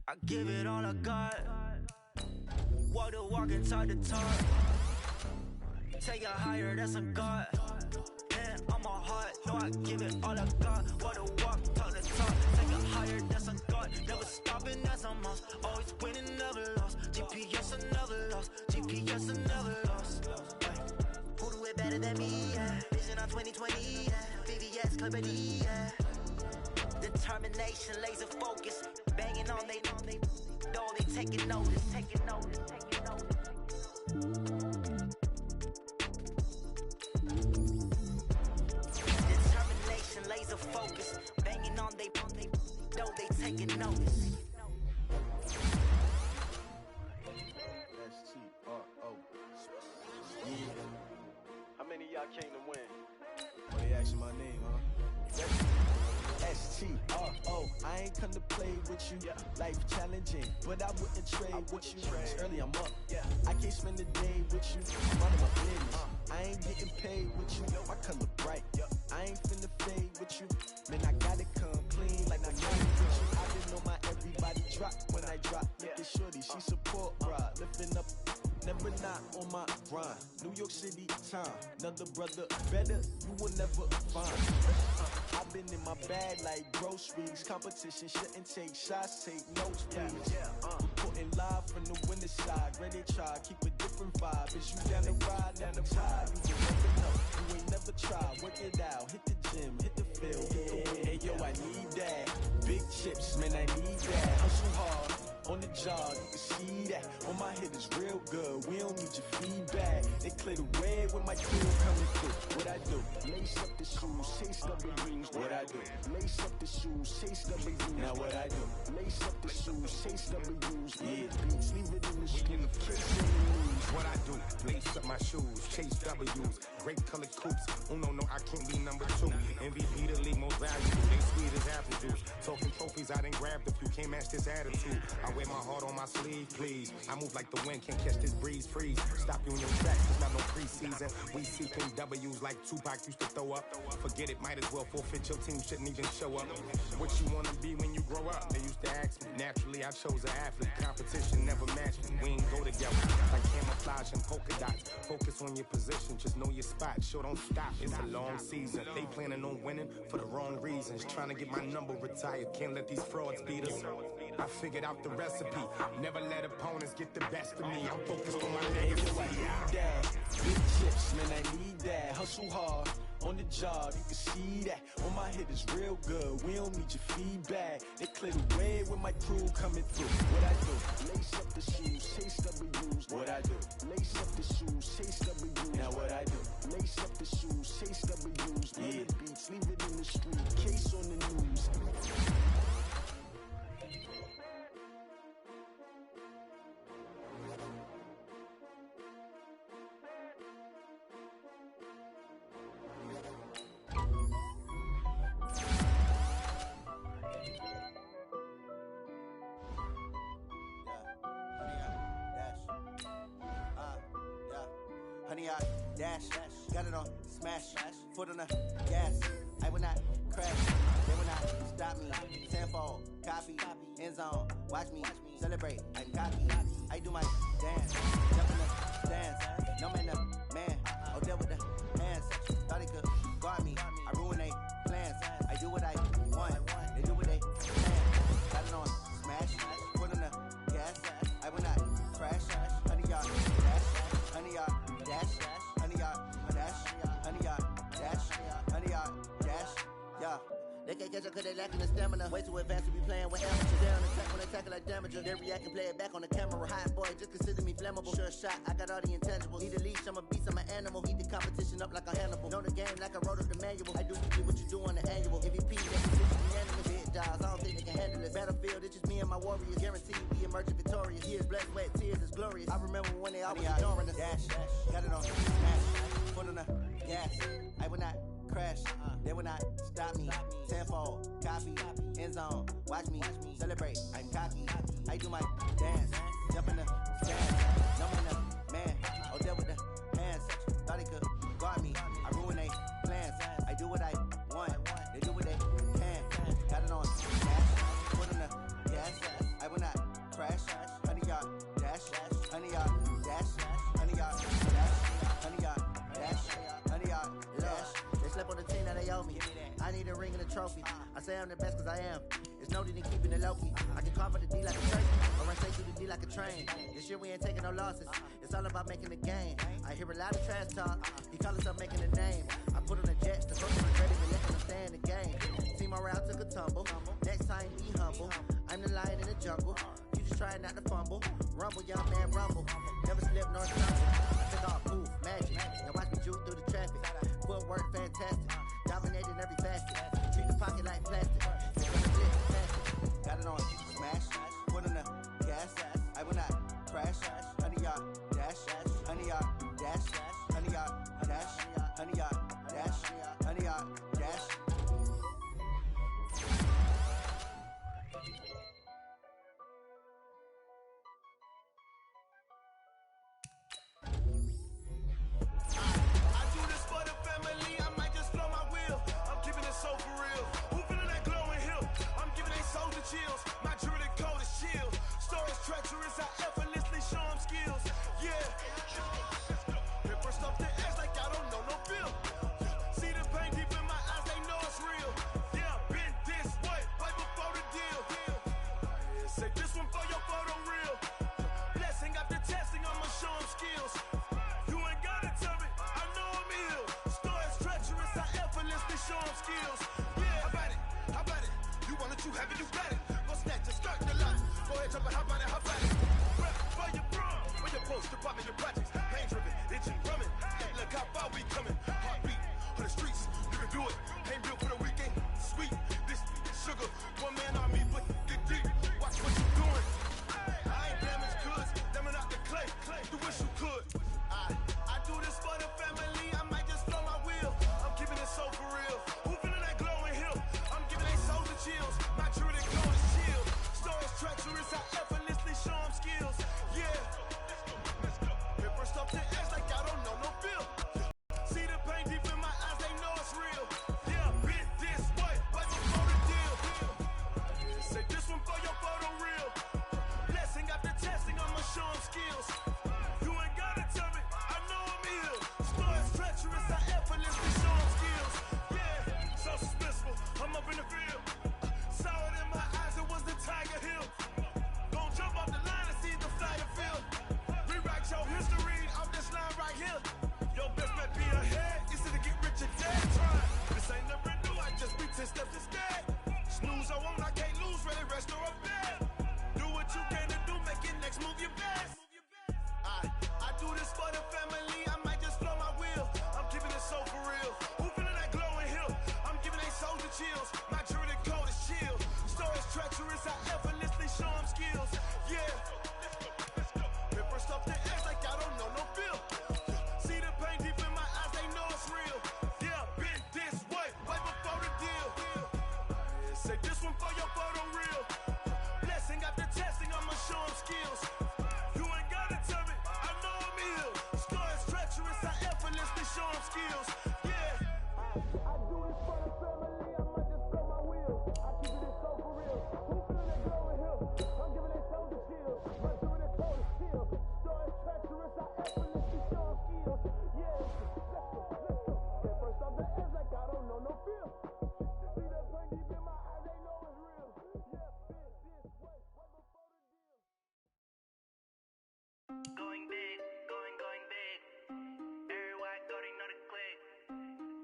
I give it all I got. Walk the walk and talk the talk. Take it higher, that's a God. Hand on my heart, no, I give it all I got. Walk the walk, talk the talk. Take it higher, that's a God. Never stopping, that's a must. Always winning, never lost. GPS, I never lost. GPS, I never lost. Who do it better than me? Yeah. Vision on 2020. Yeah. VVS, Clippity. Yeah. Determination, laser focus. Banging on they door, they taking notice. Taking notice, taking notice. Determination, laser focus. Banging on they door, they taking notice. How many of y'all came to win? Oh, they asking my name, huh? STRO, I ain't come to play with you. Yeah. Life challenging, but I wouldn't trade with you. It's early, I'm up. Yeah. I can't spend the day with you. I'm running my business. I ain't getting paid with you. My color bright. I ain't finna fade with you. Man, I gotta come clean like I got it with you. I didn't know my everybody drop when I drop. Look at shorty, she support, bra. Lifting up. Never not on my grind. New York City time. Another brother better, you will never find. I've been in my bag like groceries. Competition shouldn't take shots, take notes, please. Reporting live from the winter side. Ready to try, keep a different vibe. Is you down the ride, never tired. You will never know, you ain't never tried. Work it out, hit the gym, hit the field, hit the win. Hey yo, I need that. Big chips, man, I need that. on the job, you can see that. On my head is real good, we don't need your feedback. They clear the way with my crew coming through. What I do? Lace up the shoes, chase W's. What I do? Lace up the shoes, chase W's. Now what I do? Lace up the shoes, chase W's. Yeah, beats, leave it in the street, case on the news. What I do? Lace up my shoes, chase W's. Great colored coops. No, I can't be number 2. MVP the league most valuable. They sweet as apple juice. Talking trophies, I done grabbed a few. Can't match this attitude. I wear my heart on my sleeve, please. I move like the wind, can't catch this breeze. Freeze. Stop you in your tracks. It's not no preseason. We seeking W's like Tupac used to throw up. Forget it, might as well forfeit. Your team shouldn't even show up. What you wanna be when you grow up? They used to ask me. Naturally, I chose an athlete. Competition never matched me. We ain't go together like camouflage and polka dots. Focus on your position, just know your spot. Sure, don't stop. It's a long season. They planning on winning for the wrong reasons. Trying to get my number retired. Can't let these frauds beat us. I figured out the recipe. Never let opponents get the best of me. I'm focused on my legacy. I need that. Big chips, man, I need that. Hustle hard. On the job, you can see that. On my head is real good, we don't need your feedback. They clear the way with my crew coming through. What I do? Lace up the shoes, chase W's. What I do? Lace up the shoes, chase W's. Now what I do? Lace up the shoes, chase W's. Yeah, beats, leave it in the street, case on the news. Honey, I dash, got it on smash, foot on the gas. I will not crash, they will not stop me. Tenfold, copy, end zone, watch me celebrate. I'm cocky, I do my dance, jump in the stands. No man, the man, oh there with the hands. Thought he could guard me, I ruin they plans. I do what I want, they do what they plan. Got it on smash, foot on the gas. I will not crash, honey, y'all dash, honey, y'all. Dash, honey, y'all, dash, honey, y'all, dash, honey, y'all, dash, yeah. They can't catch up cause they lacking the stamina. Way too advanced to be playing with amateurs. They on attack when they tackle like damager. They react and play it back on the camera. Hot boy, just consider me flammable. Sure shot, I got all the intangibles. Need a leash, I'm a beast, I'm an animal. Heat the competition up like a Hannibal. Know the game like I wrote up the manual. I do weekly what you do on the annual. MVP, that position unanimous. Big dogs, I don't think they can handle this. Battlefield, it's just me and my warriors. Guaranteed we emerging victorious. Years, blood, sweat, tears, is glorious. I remember when they always ignoring us. Dash, got it on smash, foot on the gas. I will not crash, they will not stop me. Tenfold, copy, end zone, watch me celebrate. I'm cocky, I do my dance, jump in the stands. No man, the man, oh there with the hands. Thought he could guard me, I ruin they plans. I do what I want, they do what they can. Got it on smash, foot on the gas. I will not crash, honey y'all dash, honey y'all dash, honey y'all dash, honey y'all dash, honey y'all dash. They slept on the team that they owe me. I need a ring and a trophy. I say I'm the best cause I am. It's no need in keeping it low-key. I can carve for the D like a turkey, or run straight through the D like a train. This year we ain't taking no losses. It's all about making the game. I hear a lot of trash talk. He call himself making a name. I put on the jets, the first one ready, but let him stay in the game. Team morale took a tumble. Next time be humble. I'm the lion in the jungle. You just try not to fumble. Rumble, young man, rumble. Never slip nor stumble. I took off, move, magic. Now watch me juke through the traffic. Footwork fantastic. Dominating every facet. Treat the pocket like plastic. Got it on smash. Foot on the gas. I will not crash. Honey, y'all dash. Honey, y'all dash. Honey, y'all dash. Honey, y'all dash. Honey, y'all dash. Chills. My jewelry code is chill. Stories treacherous, I effortlessly show them skills. Yeah. Paper stuff to act like I don't know no bill. See the pain deep in my eyes, they know it's real. Yeah, been this way, right before the deal. Say this one for your photo reel. Blessing after testing, I'ma show them skills. You ain't gotta tell me, I know I'm ill. Stories treacherous, I effortlessly show them skills. Yeah, how about it? You want it, you have it, you got it. Go snatch your skirt in the lot. Go ahead jump and hop on it, hop on it. Rap for your bro, for your post, your poppin' your projects. Pain driven, itching, drumming. Look how far we coming. Heartbeat on the streets, you can do it. Ain't built for the weekend. Sweet, this sugar, one man army, but dig deep. Watch what you doing. I ain't damaged goods, damn out the clay. You wish you could. I do this for the family. I might just blow my wheel. I'm keeping it so for real. Who feeling that glowing hill? I'm giving they souls the chills. My jewelry gold is chill. Stories treacherous, I effortlessly show them skills. Yeah. Hit first up the edge like I don't know no feel. See the pain deep in my eyes, they know it's real. Yeah, been this way, right before the deal. Say this one for your photo real. Blessing after testing, I'ma show them skills. You ain't gotta tell me, I know I'm ill. Stories treacherous, I effortlessly show them skills. Yeah, so suspenseful, I'm up in the field. Saw it in my eyes, it was the Tiger Hill. Gon' jump off the line and see the flyer field. Rewrite your history off this line right here. Your best bet be ahead, easy to get rich or dead. Try. This ain't never new, I just be 10 steps instead. Snooze I won't, I can't lose, ready, rest or a bed. Do what you can to do, make it next move your best. I do this for the family, I might just blow my wheel. I'm keeping it so for real. Who feeling that glowing hill? I'm giving they souls the chills. My jewelry code is chill. Stories treacherous, I effortlessly show them skills. Yeah. Hit first off the edge like I don't know no feel. See the pain deep in my eyes, they know it's real. Yeah, been this way, right before the deal. Say this one for your photo real. Blessing after testing, I'ma show them skills. You ain't gotta tell me, I know I'm ill. Stories treacherous, I effortlessly show them skills. Yeah. I do this for the family, I might just blow my wheel. I keep it so for real. Who feeling that glowing hill? I'm giving they souls the chill. My jewelry code is chill. Stories treacherous, I effortlessly show them skills. Yeah. Let's go. Get first off the edge like I don't know no feel. See that pain deep in my eyes, they know it's real. Yeah, been this way, right before the deal. Going big, going big. Everywhere I go, they know the click.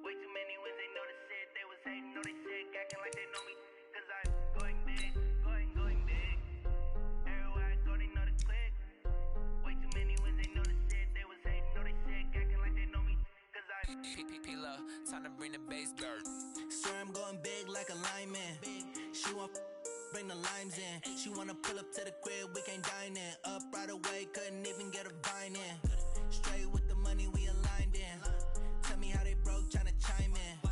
Way too many wins, they know the shit. They was hating, know they sick, acting like they know me. Cause I'm going big, going big. Everywhere I go, they know the click. Way too many wins, they know the shit. They was hating, know they sick, acting like they know me. Cause I'm P-P-P-Love, time to bring the bass dirt. Swear I'm going big like a lineman. She want bring the limes in. She wanna pull up to the crib, we can't dine in. Up right away, couldn't even get a vine in. Straight with the money, we aligned in. Tell me how they broke, tryna chime in.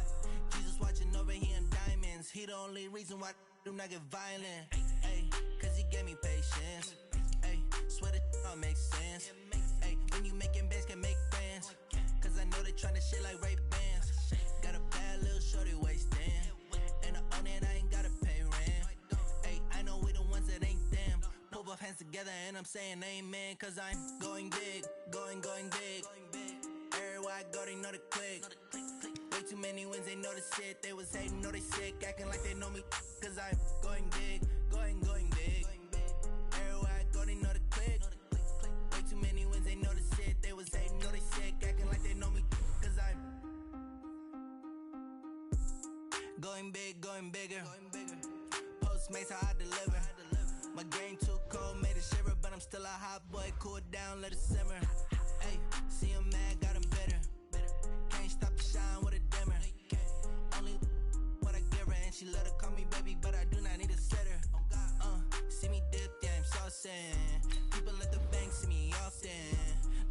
Jesus watching over, he in diamonds. He the only reason why I do not get violent. Ay, cause he gave me patience. Ay, swear that all makes sense. Ay, when you making bands, can make friends. Cause I know they tryna shit like Ray-Bans. Got a bad little shorty wasting. And I own it, I ain't gotta pay rent. Ay, I know we the ones that ain't them. Pull both hands together and I'm saying amen. Cause I'm going big, going big. Everywhere I go, they know the click. Way too many wins, they know the shit. They was hating, know they sick, acting like they know me. Cause I'm going big, going big. Everywhere I go, they know the click. Way too many wins, they know the shit. They was hating, know they sick, acting like they know me. Cause I'm going big, going bigger. Postmates, how I deliver. My game too cold, made it shiver, but I'm still a hot boy. Cool down, let it simmer. Ay, see him mad, got him bitter. Can't stop the shine with a dimmer. Only what I give her, and she let her call me baby, but I do not need a sitter. See me dip, yeah, I'm saucing. People at the bank see me often.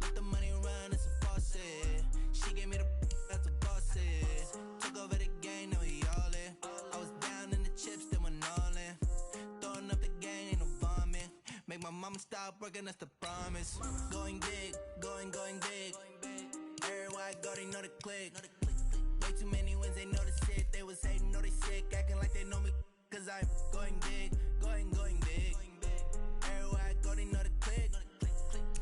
Let the money run, it's a faucet. She gave me the that's a boss is. Took over the game, now we all in. I was down in the chips, then went all in. Throwing up the game, ain't no vomit. Make my mama stop working, that's the promise. Going big, going big. Everywhere I go, they know the click. Way too many wins, they know the shit. They was hating, know they sick, acting like they know me. Cause I'm going big, going big. Everywhere I go, they know the click.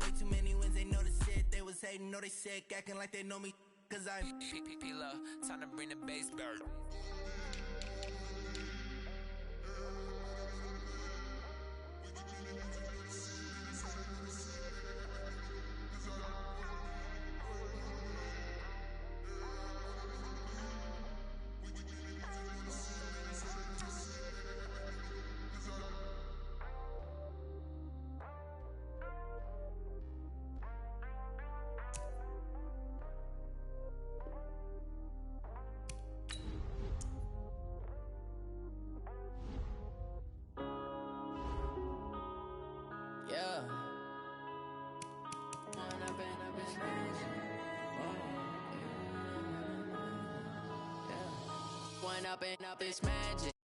Way too many wins, they know the shit. They was hating, know they sick, acting like they know me. Cause I'm P-P-P-Love, time to bring the bass dirt. going up and up, it's magic.